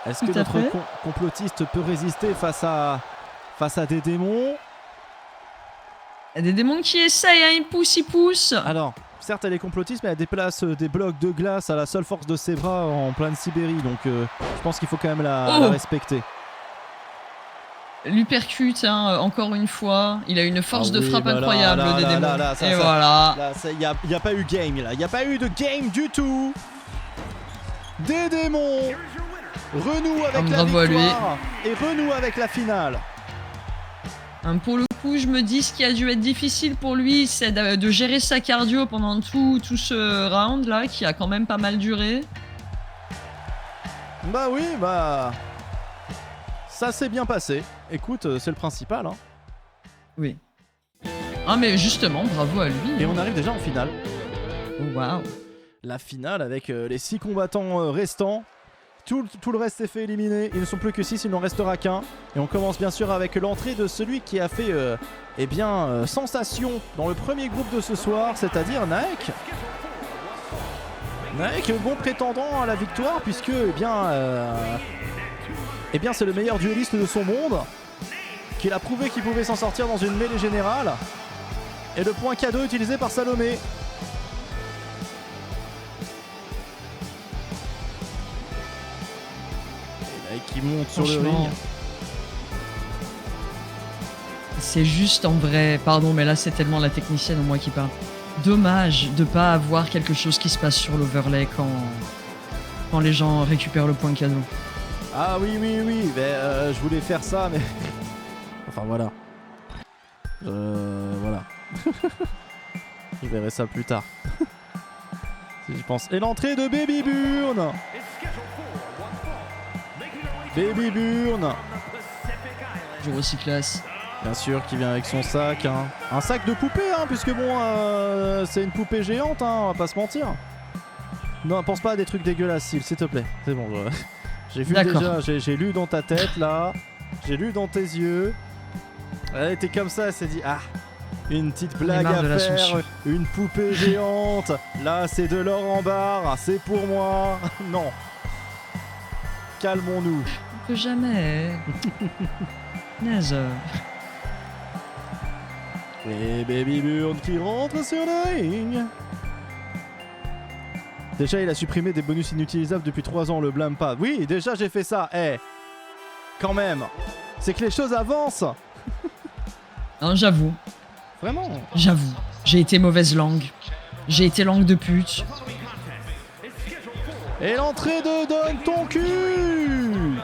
S2: Est-ce que
S3: Tout à
S2: notre
S3: fait.
S2: complotiste peut résister face à des démons?
S3: Il y a des démons qui essayent, hein, ils poussent.
S2: Alors, certes elle est complotiste, mais elle déplace des blocs de glace à la seule force de ses bras en pleine Sibérie. Donc je pense qu'il faut quand même la respecter.
S3: L'uppercut, hein, encore une fois. Il a une force de
S2: oui,
S3: frappe
S2: bah là,
S3: incroyable,
S2: là,
S3: des
S2: là,
S3: démons.
S2: là, là, ça,
S3: Et
S2: ça.
S3: voilà.
S2: Là, il n'y a pas eu game là. Il n'y a pas eu de game du tout. Des démons renoue avec la
S3: Bravo à lui.
S2: victoire et renoue avec la finale.
S3: Hein, pour le coup, je me dis ce qui a dû être difficile pour lui, c'est de gérer sa cardio pendant tout ce round là, qui a quand même pas mal duré.
S2: Bah oui, bah... Ça s'est bien passé. Écoute, c'est le principal. Hein.
S3: Oui. Ah mais justement, bravo à lui.
S2: Et on arrive déjà en finale.
S3: Oh, waouh.
S2: La finale avec les 6 combattants restants. Tout le reste est fait éliminer. Ils ne sont plus que 6, il n'en restera qu'un. Et on commence bien sûr avec l'entrée de celui qui a fait sensation dans le premier groupe de ce soir, c'est-à-dire Naek. Naek, bon prétendant à la victoire, puisque c'est le meilleur duelliste de son monde, qu'il a prouvé qu'il pouvait s'en sortir dans une mêlée générale. Et le point cadeau utilisé par Salomé. Et qui monte sur le ring.
S3: C'est juste en vrai, pardon, mais là c'est tellement la technicienne en moi qui parle. Dommage de pas avoir quelque chose qui se passe sur l'overlay quand les gens récupèrent le point cadeau.
S2: Ah oui, je voulais faire ça, mais... Enfin voilà. Voilà. Je verrai ça plus tard. Si j'y pense. Et l'entrée de Baby Burn. Baby Burn.
S3: Toujours aussi classe.
S2: Bien sûr, qui vient avec son sac. Hein. Un sac de poupée, hein, puisque bon, c'est une poupée géante, hein, on va pas se mentir. Non, pense pas à des trucs dégueulasses, s'il te plaît. C'est bon, j'ai vu déjà, j'ai lu dans ta tête, là. J'ai lu dans tes yeux. Elle était comme ça, elle s'est dit, ah, une petite blague à faire, une poupée géante. Là, c'est de l'or en barre, c'est pour moi. Non. Calmons-nous.
S3: On peut jamais. Naze.
S2: Et Baby Burn qui rentre sur le ring. Déjà, il a supprimé des bonus inutilisables depuis 3 ans, le blâme pas. Oui, déjà, j'ai fait ça. Quand même. C'est que les choses avancent.
S3: Non, j'avoue.
S2: Vraiment.
S3: J'avoue. J'ai été mauvaise langue. J'ai été langue de pute.
S2: Et l'entrée de Donne ton cul.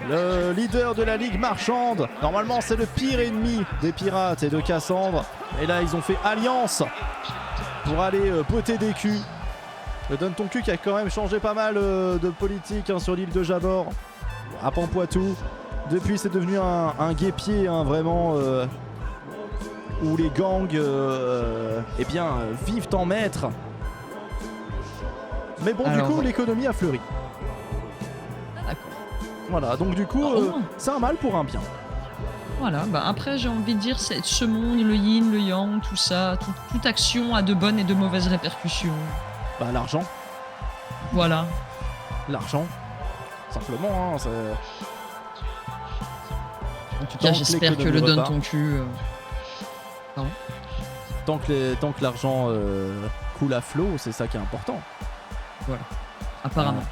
S2: Le leader de la Ligue Marchande. Normalement, c'est le pire ennemi des pirates et de Cassandre. Et là, ils ont fait alliance pour aller botter des culs. Le Donne ton cul qui a quand même changé pas mal de politique, hein, sur l'île de Jabor, à Pampoitou. Depuis, c'est devenu un guépier, hein, vraiment, où les gangs vivent en maître. Mais bon,
S3: alors,
S2: du coup, l'économie a fleuri.
S3: D'accord.
S2: Voilà, donc du coup, c'est un mal pour un bien.
S3: Voilà, bah après j'ai envie de dire, c'est ce monde, le yin, le yang, tout ça, toute action a de bonnes et de mauvaises répercussions.
S2: Bah, l'argent.
S3: Voilà.
S2: L'argent. Simplement, hein, c'est...
S3: En tout cas, j'espère que le donne ton cul.
S2: Tant que l'argent coule à flot, c'est ça qui est important.
S3: Voilà. Apparemment.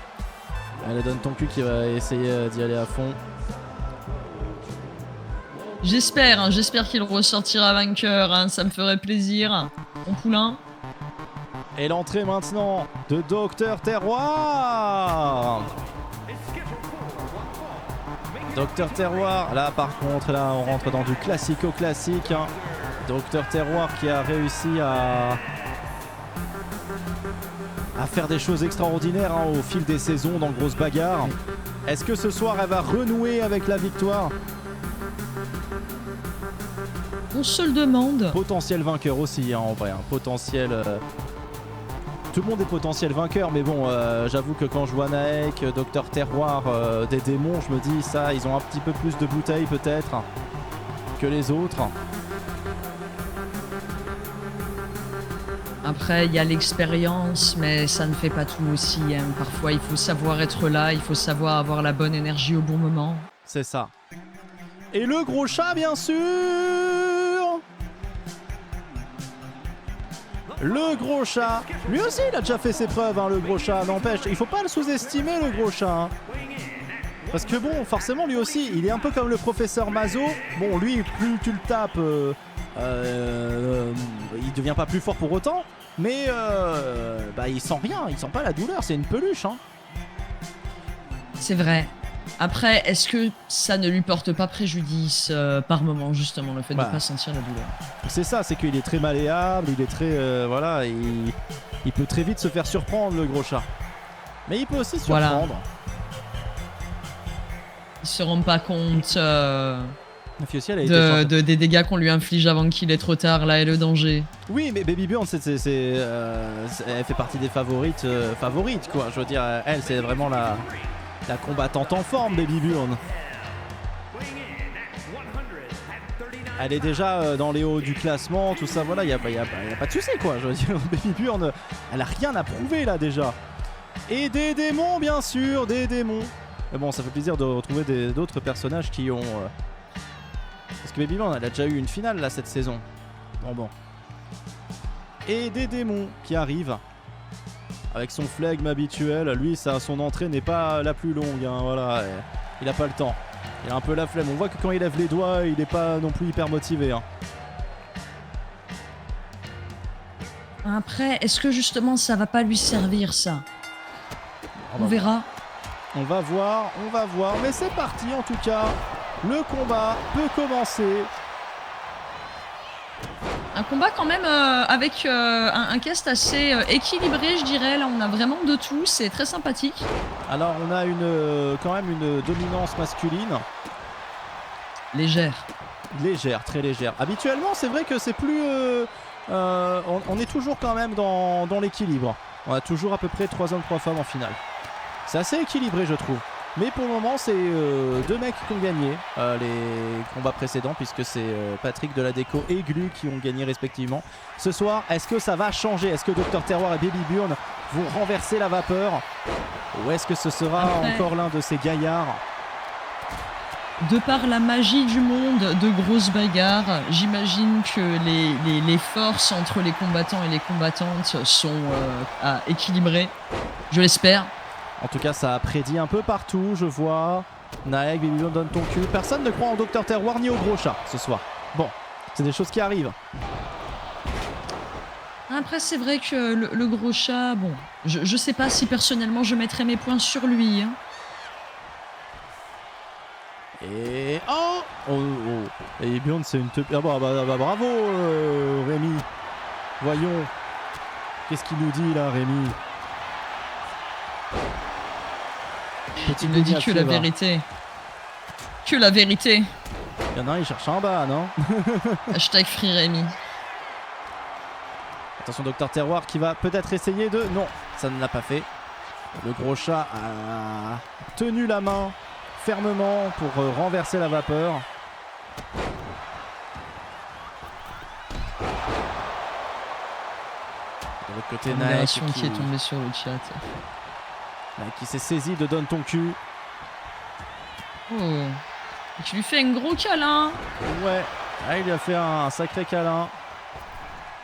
S2: Elle donne ton cul qui va essayer d'y aller à fond.
S3: J'espère qu'il ressortira vainqueur, hein, ça me ferait plaisir. Mon poulain.
S2: Et l'entrée maintenant de Docteur Terroir. Docteur Terroir, là par contre, là on rentre dans du classico-classique. Hein. Docteur Terroir qui a réussi à faire des choses extraordinaires hein, au fil des saisons dans Grosse Bagarre. Est-ce que ce soir elle va renouer avec la victoire?
S3: On se le demande.
S2: Potentiel vainqueur aussi hein, en vrai, hein. Potentiel... Tout le monde est potentiel vainqueur, mais bon, j'avoue que quand je vois Naek, Docteur Terroir, des démons, je me dis ça, ils ont un petit peu plus de bouteilles peut-être que les autres.
S3: Après, il y a l'expérience, mais ça ne fait pas tout aussi. Hein. Parfois, il faut savoir être là, il faut savoir avoir la bonne énergie au bon moment.
S2: C'est ça. Et le gros chat, bien sûr! Le gros chat, lui aussi il a déjà fait ses preuves, hein, le gros chat, n'empêche, il faut pas le sous-estimer le gros chat. Hein. Parce que bon, forcément lui aussi, il est un peu comme le professeur Mazo. Bon, lui, plus tu le tapes, il devient pas plus fort pour autant, mais bah, il sent rien, il sent pas la douleur, c'est une peluche. Hein.
S3: C'est vrai. Après, est-ce que ça ne lui porte pas préjudice par moment, justement, le fait de ne pas sentir la douleur?
S2: C'est ça, c'est qu'il est très malléable, il est très... voilà, il peut très vite se faire surprendre, le gros chat. Mais il peut aussi surprendre. Voilà.
S3: Il se rend pas compte
S2: la fille aussi, elle a été
S3: des dégâts qu'on lui inflige avant qu'il est trop tard, là est le danger.
S2: Oui, mais Baby Burn, elle fait partie des favorites, quoi. Je veux dire, elle, c'est vraiment la combattante en forme, Baby Burn. Elle est déjà dans les hauts du classement, tout ça, voilà, y a pas de souci, quoi. Je veux dire, Baby Burn, elle a rien à prouver, là, déjà. Et des démons, bien sûr, des démons. Mais bon, ça fait plaisir de retrouver d'autres personnages qui ont... Parce que Baby Burn, elle a déjà eu une finale, là, cette saison. Bon. Et des démons qui arrivent. Avec son flegme habituel, lui, son entrée n'est pas la plus longue, hein, voilà. Il a pas le temps. Il a un peu la flemme. On voit que quand il lève les doigts, il n'est pas non plus hyper motivé. Hein.
S3: Après, est-ce que justement ça va pas lui servir, ça? On verra.
S2: On va voir. Mais c'est parti en tout cas. Le combat peut commencer.
S3: Un combat quand même avec un cast assez équilibré, je dirais. Là, on a vraiment de tout. C'est très sympathique. Alors,
S2: on a quand même une dominance masculine.
S3: Légère,
S2: très légère. Habituellement, c'est vrai que c'est plus... on est toujours quand même dans l'équilibre. On a toujours à peu près 3 hommes, 3 femmes en finale. C'est assez équilibré, je trouve. Mais pour le moment, c'est 2 mecs qui ont gagné les combats précédents, puisque c'est Patrick de la Déco et Glu qui ont gagné respectivement. Ce soir, est-ce que ça va changer? Est-ce que Docteur Terroir et Baby Burn vont renverser la vapeur? Ou est-ce que ce sera encore l'un de ces gaillards?
S3: De par la magie du monde de Grosse Bagarre, j'imagine que les forces entre les combattants et les combattantes sont équilibrées. Je l'espère.
S2: En tout cas, ça a prédit un peu partout, je vois. Naek, Baby Burn donne ton cul. Personne ne croit en Docteur Terroir ni au gros chat ce soir. Bon, c'est des choses qui arrivent.
S3: Après, c'est vrai que le gros chat, bon, je sais pas si personnellement je mettrais mes points sur lui. Hein.
S2: Et... Oh Baby Burn, c'est une... Ah bah, bravo, Rémi. Voyons. Qu'est-ce qu'il nous dit, là, Rémi?
S3: Il ne dit que la vérité. Que la vérité.
S2: Il y en a un, il cherche en bas, non?
S3: Hashtag Free Rémi.
S2: Attention, Docteur Terroir qui va peut-être essayer de... Non, ça ne l'a pas fait. Le gros chat a tenu la main fermement pour renverser la vapeur. De l'autre côté, Naek
S3: qui est tombée sur le chat.
S2: Qui s'est saisi de donne ton cul.
S3: Oh. Tu lui fais un gros câlin.
S2: Ouais. Ah, il lui a fait un sacré câlin.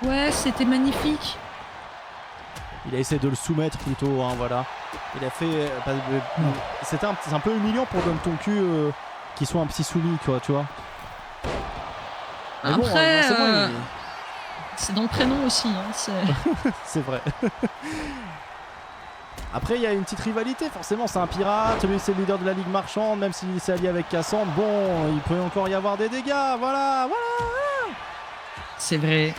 S3: Ouais, c'était magnifique.
S2: Il a essayé de le soumettre plutôt, hein, voilà. Il a fait... c'est un peu humiliant pour donne ton cul qu'il soit un petit soumis, quoi, tu vois. Mais
S3: après,
S2: bon,
S3: c'est dans le prénom aussi. Hein,
S2: c'est vrai. Après, il y a une petite rivalité, forcément, c'est un pirate, lui c'est le leader de la Ligue Marchande, même s'il s'est allié avec Cassandre, bon, il peut encore y avoir des dégâts, voilà.
S3: C'est vrai.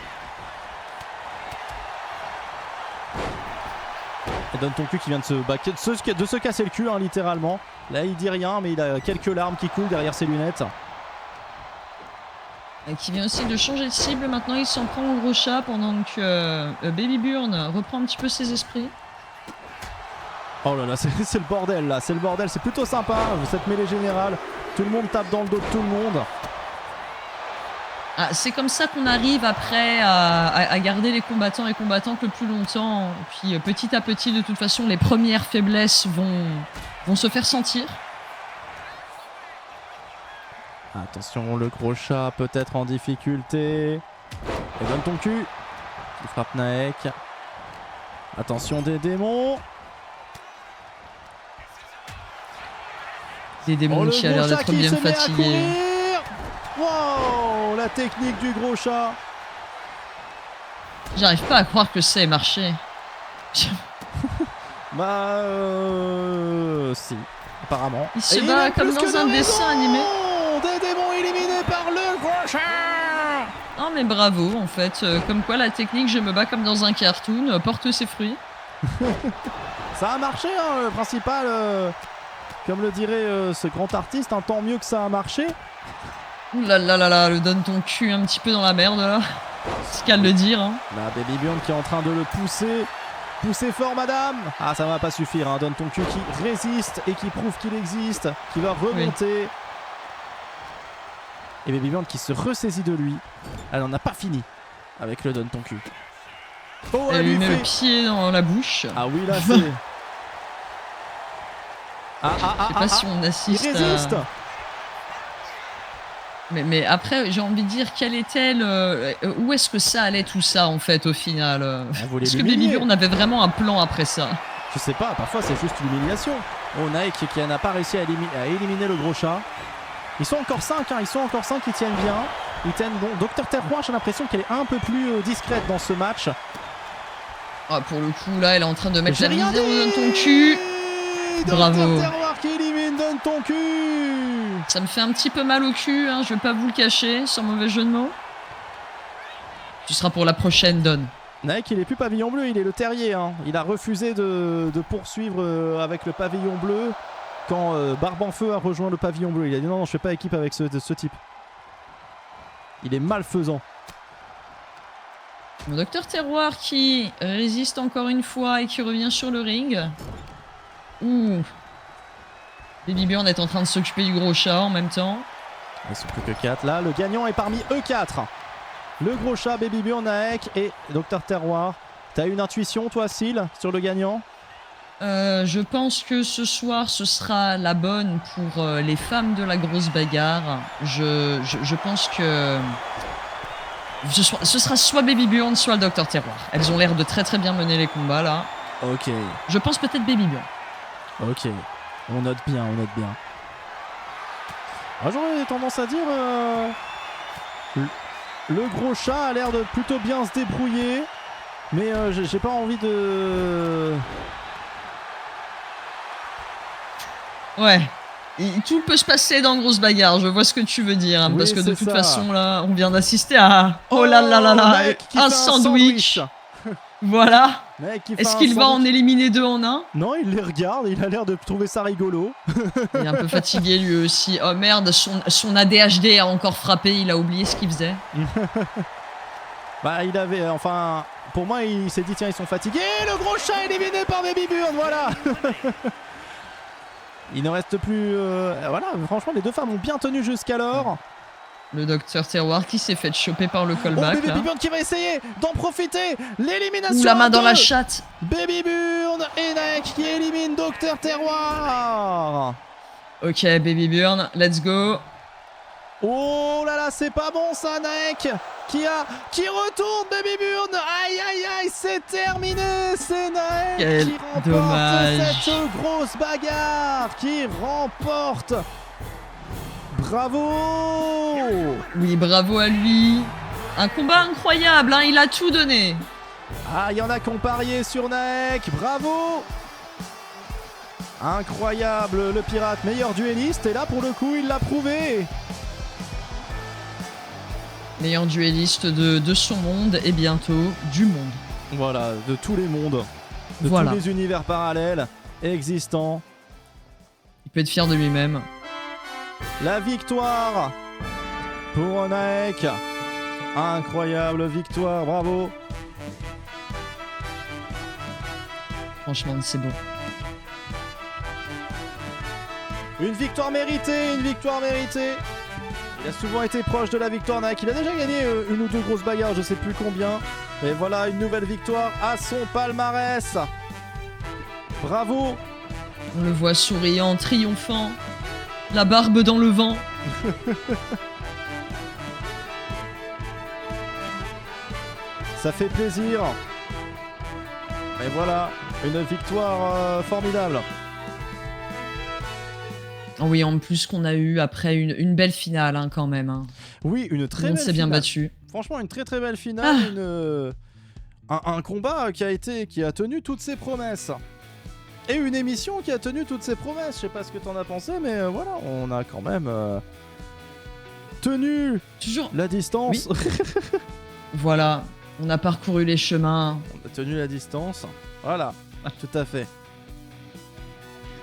S2: Et donne ton cul qui vient de se casser le cul, hein, littéralement. Là, il dit rien, mais il a quelques larmes qui coulent derrière ses lunettes.
S3: Et qui vient aussi de changer de cible. Maintenant, il s'en prend au gros chat pendant que Baby Burn reprend un petit peu ses esprits.
S2: Oh là là, c'est le bordel là, c'est le bordel, c'est plutôt sympa, cette mêlée générale. Tout le monde tape dans le dos de tout le monde.
S3: Ah, c'est comme ça qu'on arrive après à garder les combattants et combattantes le plus longtemps. Puis petit à petit, de toute façon, les premières faiblesses vont se faire sentir.
S2: Attention, le gros chat peut-être en difficulté. Et donne ton cul. Qui frappe Naek. Attention des démons.
S3: Des démons qui a l'air d'être bien fatigués.
S2: Wow, la technique du gros chat.
S3: J'arrive pas à croire que ça ait marché.
S2: Bah si, apparemment.
S3: Il se bat comme dans un dessin animé.
S2: Des démons éliminés par le gros chat.
S3: Non mais bravo en fait, comme quoi la technique je me bats comme dans un cartoon porte ses fruits.
S2: Ça a marché, hein, le principal, comme le dirait ce grand artiste, hein, tant mieux que ça a marché.
S3: Ouh là là là là, le donne ton cul un petit peu dans la merde là. C'est qu'à le dire. Hein.
S2: La Baby Burn qui est en train de le pousser. Poussez fort madame. Ah ça va pas suffire, hein. Donne ton cul qui résiste et qui prouve qu'il existe, qui va remonter. Oui. Et Baby Burn qui se ressaisit de lui. Elle n'en a pas fini avec le donne ton cul.
S3: Oh, elle lui met le pied dans la bouche.
S2: Ah oui là c'est...
S3: Je sais pas si on assiste.
S2: Il résiste.
S3: Mais après, j'ai envie de dire, quel était où est-ce que ça allait tout ça en fait au final Est-ce que Baby Burn avait vraiment un plan après ça?
S2: Je sais pas, parfois c'est juste l'humiliation. Oh, Naek qui n'a pas réussi à éliminer le gros chat. Ils sont encore 5, hein, ils sont encore 5 qui tiennent bien. Ils tiennent bon. Dr Terroir, j'ai l'impression qu'elle est un peu plus discrète dans ce match.
S3: Ah, pour le coup, là, elle est en train de mettre la misère dans ton cul. Bravo.
S2: Dr Terroir qui élimine donne ton cul.
S3: Ça me fait un petit peu mal au cul, hein, je vais pas vous le cacher, sans mauvais jeu de mots. Tu seras pour la prochaine, Don.
S2: Naek, il est plus pavillon bleu, il est le terrier. Hein. Il a refusé de poursuivre avec le pavillon bleu quand Barbe en Feu a rejoint le pavillon bleu. Il a dit non, je fais pas équipe avec ce type. Il est malfaisant.
S3: Le Docteur Terroir qui résiste encore une fois et qui revient sur le ring. Ouh. Baby Burn est en train de s'occuper du gros chat en même temps.
S2: Ils sont plus que 4 là. Le gagnant est parmi eux 4. Le gros chat, Baby Burn, Naek et Dr Terroir. T'as une intuition toi, Syl, sur le gagnant?
S3: Je pense que ce soir ce sera la bonne pour les femmes de la grosse bagarre. Je pense que ce sera soit Baby Burn, soit le Dr Terroir. Elles ont l'air de très très bien mener les combats là.
S2: Ok.
S3: Je pense peut-être Baby Burn.
S2: Ok. On note bien, on note bien. Ah, j'aurais tendance à dire... Le gros chat a l'air de plutôt bien se débrouiller. Mais j'ai pas envie de...
S3: Ouais. Tout peut se passer dans Grosse Bagarre, je vois ce que tu veux dire. Hein, oui, parce que de toute façon, là, on vient d'assister à... Oh là là là là, un sandwich. Voilà. Est-ce qu'il va en éliminer 2 en 1?
S2: Non, il les regarde, il a l'air de trouver ça rigolo.
S3: Il est un peu fatigué lui aussi. Oh merde, son ADHD a encore frappé, il a oublié ce qu'il faisait.
S2: Bah il avait, enfin, pour moi il s'est dit tiens ils sont fatigués. Le gros chat éliminé par Baby Burn, voilà. Il ne reste plus... voilà, franchement les deux femmes ont bien tenu jusqu'alors.
S3: Le Docteur Terroir qui s'est fait choper par le callback.
S2: Oh, Baby Burn qui va essayer d'en profiter. L'élimination.
S3: Ou la main dans la chatte.
S2: Baby Burn et Naek qui élimine Docteur Terroir.
S3: Ok, Baby Burn, let's go.
S2: Oh là là, c'est pas bon ça, Naek qui retourne Baby Burn. Aïe aïe aïe, c'est terminé. C'est Naek
S3: Quel
S2: qui remporte
S3: dommage.
S2: cette grosse bagarre, qui remporte. Bravo!
S3: Oui, bravo à lui. Un combat incroyable, hein, il a tout donné.
S2: Ah, il y en a qui ont parié sur Naek, bravo! Incroyable, le pirate, meilleur duelliste, et là pour le coup, il l'a prouvé.
S3: Meilleur duelliste de son monde et bientôt du monde.
S2: Voilà, de tous les mondes, de
S3: Voilà.
S2: tous les univers parallèles existants.
S3: Il peut être fier de lui-même.
S2: La victoire pour Onaek. Incroyable victoire, bravo.
S3: Franchement, c'est beau.
S2: Une victoire méritée, une victoire méritée. Il a souvent été proche de la victoire, Naek. Il a déjà gagné une ou deux grosses bagarres, je sais plus combien. Et voilà, une nouvelle victoire à son palmarès. Bravo.
S3: On le voit souriant, triomphant, la barbe dans le vent.
S2: Ça fait plaisir. Et voilà, une victoire formidable.
S3: Oh oui, en plus qu'on a eu après une belle finale hein, quand même. Hein.
S2: Oui, une très
S3: On
S2: belle
S3: s'est bien
S2: finale.
S3: battu.
S2: Franchement, une très très belle finale. Un combat qui a tenu toutes ses promesses. Et une émission qui a tenu toutes ses promesses. Je sais pas ce que t'en as pensé, mais voilà, on a quand même tenu
S3: Toujours.
S2: la distance.
S3: Voilà, on a parcouru les chemins.
S2: On a tenu la distance. Voilà, tout à fait.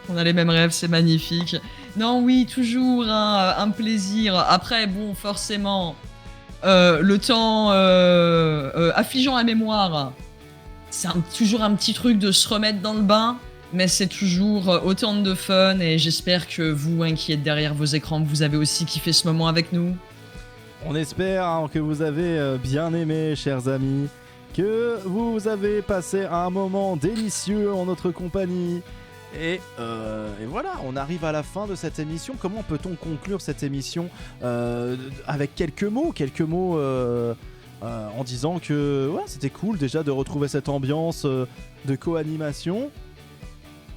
S3: On a les mêmes rêves, c'est magnifique. Non, oui, toujours un plaisir. Après, bon, forcément, le temps affligeant la mémoire, c'est toujours un petit truc de se remettre dans le bain, mais c'est toujours autant de fun et j'espère que vous, hein, qui êtes derrière vos écrans, vous avez aussi kiffé ce moment avec nous.
S2: On espère hein, que vous avez bien aimé, chers amis, que vous avez passé un moment délicieux en notre compagnie. Et voilà, on arrive à la fin de cette émission. Comment peut-on conclure cette émission avec quelques mots en disant que ouais, c'était cool déjà de retrouver cette ambiance de co-animation.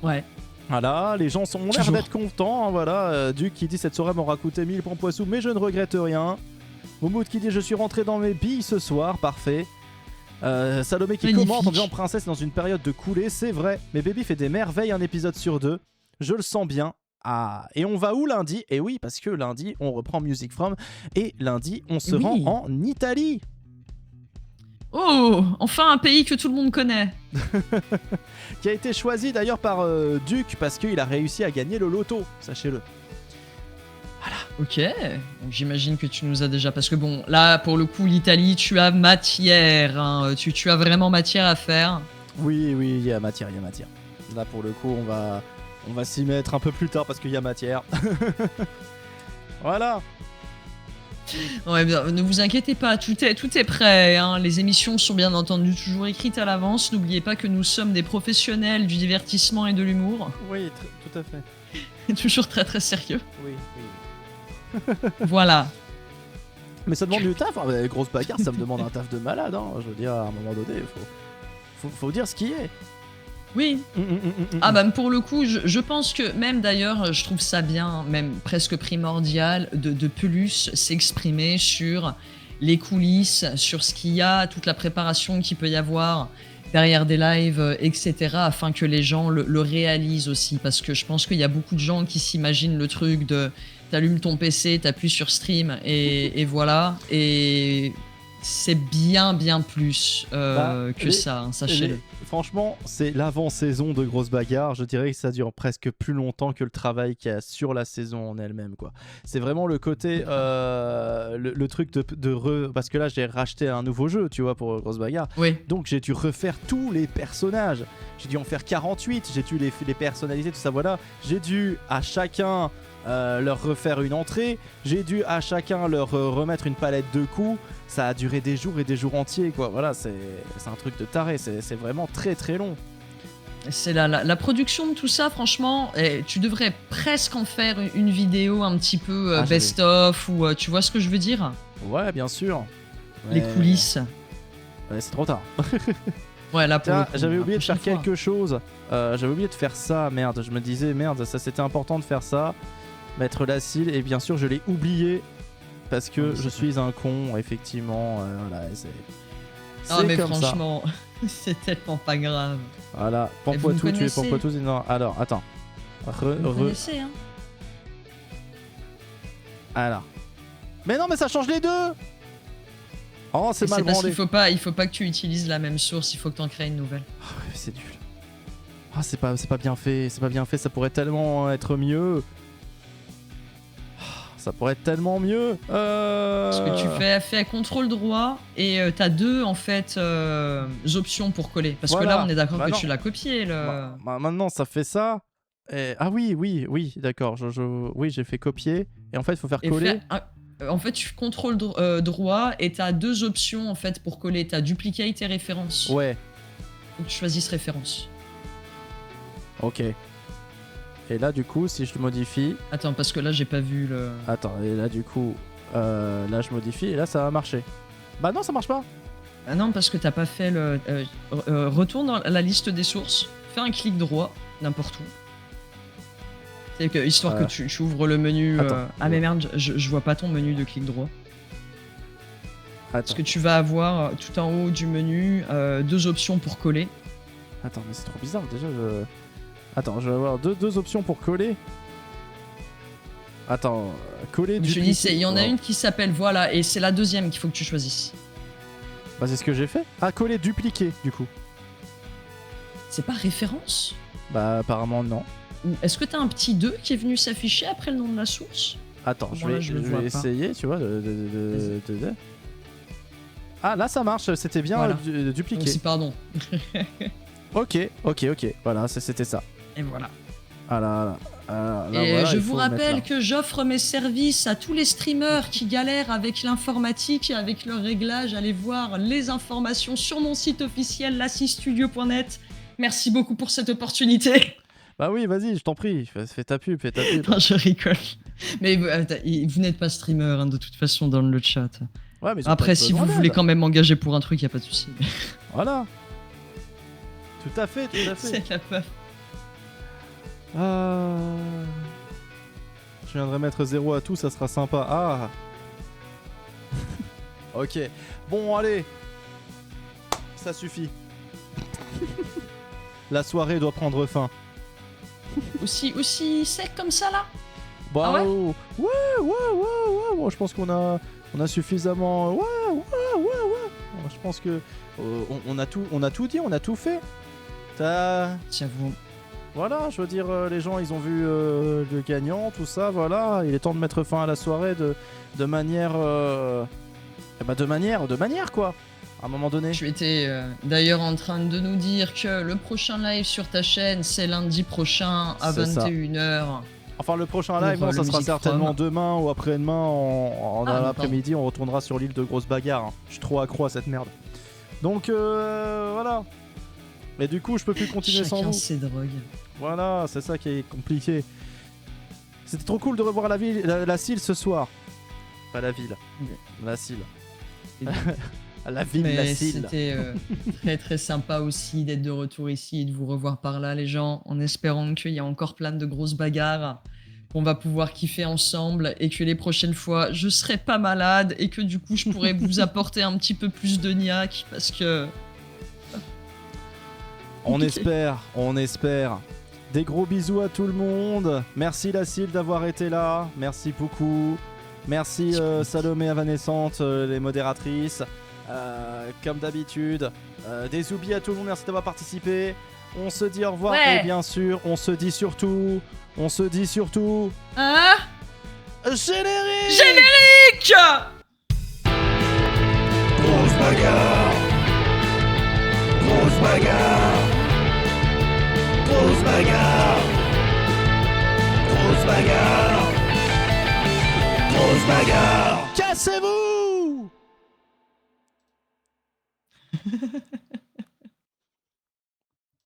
S3: Ouais.
S2: Voilà, les gens ont l'air
S3: Toujours.
S2: d'être contents. Hein, voilà, Duc qui dit cette soirée m'aura coûté 1000 points poissons, mais je ne regrette rien. Moumoud qui dit je suis rentré dans mes billes ce soir, parfait. Salomé qui
S3: Magnifique.
S2: commente en disant princesse dans une période de coulée, c'est vrai, mais Baby fait des merveilles un épisode sur 2, je le sens bien. Ah, et on va où lundi? Et oui, parce que lundi on reprend Music From et lundi on se
S3: Oui.
S2: rend en Italie.
S3: Oh, enfin un pays que tout le monde connaît.
S2: Qui a été choisi d'ailleurs par Duc parce qu'il a réussi à gagner le loto, sachez-le.
S3: Ok, donc j'imagine que tu nous as déjà... Parce que bon, là, pour le coup, l'Italie, tu as matière. Hein. Tu as vraiment matière à faire.
S2: Oui, il y a matière. Là pour le coup on va s'y mettre un peu plus tard parce qu'il y a matière. Voilà.
S3: Ouais, bien, ne vous inquiétez pas, tout est prêt. Hein. Les émissions sont bien entendu toujours écrites à l'avance. N'oubliez pas que nous sommes des professionnels du divertissement et de l'humour.
S2: Oui, tout à fait.
S3: Toujours très très sérieux.
S2: Oui.
S3: Voilà.
S2: Mais ça demande du taf, hein. Les grosses bagarres, ça me demande un taf de malade. Hein. Je veux dire, à un moment donné, faut dire ce qui est.
S3: Oui. Ah bah pour le coup, je pense que même d'ailleurs, je trouve ça bien, même presque primordial, de Pelus s'exprimer sur les coulisses, sur ce qu'il y a, toute la préparation qu'il peut y avoir derrière des lives, etc., afin que les gens le réalisent aussi. Parce que je pense qu'il y a beaucoup de gens qui s'imaginent le truc de t'allumes ton PC, t'appuies sur stream et voilà. Et c'est bien plus que ça, hein, sachez-le.
S2: Franchement, c'est l'avant-saison de grosses bagarres. Je dirais que ça dure presque plus longtemps que le travail qu'il y a sur la saison en elle-même, quoi. C'est vraiment le côté, le truc parce que là j'ai racheté un nouveau jeu, tu vois, pour grosses bagarres.
S3: Oui.
S2: Donc j'ai dû refaire tous les personnages. J'ai dû en faire 48. J'ai dû les personnaliser, tout ça. Voilà. J'ai dû à chacun leur refaire une entrée. J'ai dû à chacun leur remettre une palette de coups. Ça a duré des jours et des jours entiers, quoi. Voilà, c'est un truc de taré. C'est vraiment très très long.
S3: C'est la production de tout ça, franchement, tu devrais presque en faire une vidéo un petit peu best-of ou tu vois ce que je veux dire?
S2: Ouais, bien sûr.
S3: Les coulisses.
S2: Ouais, c'est trop tard.
S3: Ouais, là pour le coup,
S2: j'avais oublié de faire
S3: prochaine fois.
S2: quelque chose. J'avais oublié de faire ça, merde. Je me disais, merde, ça c'était important de faire ça. Mettre la cile, et bien sûr, je l'ai oublié. Parce que
S3: Oh,
S2: je suis un con, effectivement. Voilà, c'est
S3: Ah, mais
S2: comme ça.
S3: franchement, c'est tellement pas grave.
S2: Voilà,
S3: vous me
S2: Pampoitou, tu es
S3: connaissez.
S2: Pampoitou. Non, alors, attends.
S3: Vous connaissez, hein?
S2: Alors. Mais non, mais ça change les deux. Oh, c'est mal
S3: C'est parce
S2: branlé.
S3: qu'il faut pas que tu utilises la même source, il faut que tu en crées une nouvelle.
S2: C'est nul. Ah, c'est pas bien fait, ça pourrait tellement être mieux. Ça pourrait être tellement mieux.
S3: Parce que tu fais contrôle droit et t'as deux en fait options pour coller. Parce que
S2: Voilà.
S3: là, on est d'accord
S2: Bah
S3: que
S2: non.
S3: tu l'as copié.
S2: Maintenant, ça fait ça. Et... Ah oui, d'accord. Oui, j'ai fait copier. Et en fait, il faut faire
S3: Et
S2: coller.
S3: en fait, tu contrôles droit et t'as deux options en fait pour coller. T'as duplicate et référence.
S2: Ouais,
S3: Faut que tu choisisses référence.
S2: ok. Et là, du coup, si je le modifie...
S3: Attends, parce que là, j'ai pas vu le.
S2: Attends, et là, du coup... là, je modifie et là, ça va marcher. Bah non, ça marche pas.
S3: Ah non, parce que t'as pas fait le. Retourne dans la liste des sources, fais un clic droit, n'importe où. C'est que, histoire que tu ouvres le menu.
S2: Attends.
S3: Ah mais merde, je vois pas ton menu de clic droit. Parce
S2: Attends,
S3: que tu vas avoir tout en haut du menu deux options pour coller.
S2: attends, mais c'est trop bizarre. Déjà, Attends, je vais avoir deux options pour coller. Attends, coller du.
S3: Je dis, il y en a une qui s'appelle voilà, et c'est la deuxième qu'il faut que tu choisisses.
S2: Bah, c'est ce que j'ai fait. Ah, coller dupliquer, du coup.
S3: C'est pas référence?
S2: Bah, apparemment, non.
S3: Est-ce que t'as un petit 2 qui est venu s'afficher après le nom de la source?
S2: Attends,
S3: Bon,
S2: je
S3: là,
S2: vais,
S3: je
S2: je
S3: le vois
S2: vais
S3: pas.
S2: essayer, tu vois. Ah, là, ça marche. C'était bien
S3: Voilà.
S2: dupliqué.
S3: Donc, pardon.
S2: Ok. Voilà, c'était ça.
S3: Et voilà.
S2: Ah là. Là,
S3: Et
S2: voilà,
S3: je
S2: il
S3: vous
S2: faut le mettre
S3: rappelle
S2: là.
S3: que j'offre mes services à tous les streamers qui galèrent avec l'informatique et avec leurs réglages. Allez voir les informations sur mon site officiel, lassistudio.net. Merci beaucoup pour cette opportunité.
S2: Bah oui, vas-y, je t'en prie. Fais ta pub.
S3: Non, je rigole. Mais vous n'êtes pas streamer hein, de toute façon dans le chat.
S2: Ouais, mais ils ont
S3: Après,
S2: pas
S3: si
S2: besoin
S3: vous voulez
S2: d'aide.
S3: quand même m'engager pour un truc, y a pas de souci.
S2: Voilà. Tout à fait.
S3: C'est la meuf.
S2: Je viendrai mettre 0 à tout, ça sera sympa. Ah. Ok. Bon, allez. Ça suffit. La soirée doit prendre fin.
S3: Aussi sec comme ça là?
S2: Bah,
S3: Ah ouais
S2: ouais. Bon, je pense qu'on a suffisamment. Ouais. Je pense que on a tout dit, on a tout fait.
S3: J'avoue.
S2: Voilà, je veux dire, les gens, ils ont vu le gagnant, tout ça, voilà. Il est temps de mettre fin à la soirée de manière, de manière quoi. À un moment donné.
S3: Tu étais d'ailleurs en train de nous dire que le prochain live sur ta chaîne, c'est lundi prochain à
S2: C'est ça.
S3: 21h.
S2: Enfin, le prochain
S3: Pour,
S2: live, non,
S3: le
S2: ça sera
S3: Music
S2: certainement
S3: From.
S2: demain ou après-demain en
S3: Ah,
S2: l'après-midi. On retournera sur l'île de Grosse Bagarre. Hein. Je suis trop accro à cette merde. Donc voilà. Mais du coup, je peux plus continuer sans
S3: Chacun
S2: vous.
S3: ses drogues.
S2: Voilà, c'est ça qui est compliqué. C'était trop cool de revoir la ville, la Cille ce soir. Pas la ville. La Cille. La ville, la
S3: Mais
S2: Cille.
S3: c'était très très sympa aussi d'être de retour ici et de vous revoir par là, les gens, en espérant qu'il y a encore plein de grosses bagarres qu'on va pouvoir kiffer ensemble et que les prochaines fois, je serai pas malade et que du coup, je pourrai vous apporter un petit peu plus de niaque parce que...
S2: On
S3: Compliqué.
S2: espère. Des gros bisous à tout le monde. Merci Lacile d'avoir été là. Merci beaucoup. Merci Salomé Avanescente, les modératrices. Comme d'habitude. Des oublis à tout le monde. Merci d'avoir participé. On se dit au revoir.
S3: Ouais.
S2: Et bien sûr, on se dit surtout.
S3: Hein?
S2: Générique.
S3: Générique!
S1: Grosse bagarre. Grosse bagarre. Grosse bagarre. Grosse bagarre. Grosse bagarre.
S2: Cassez-vous.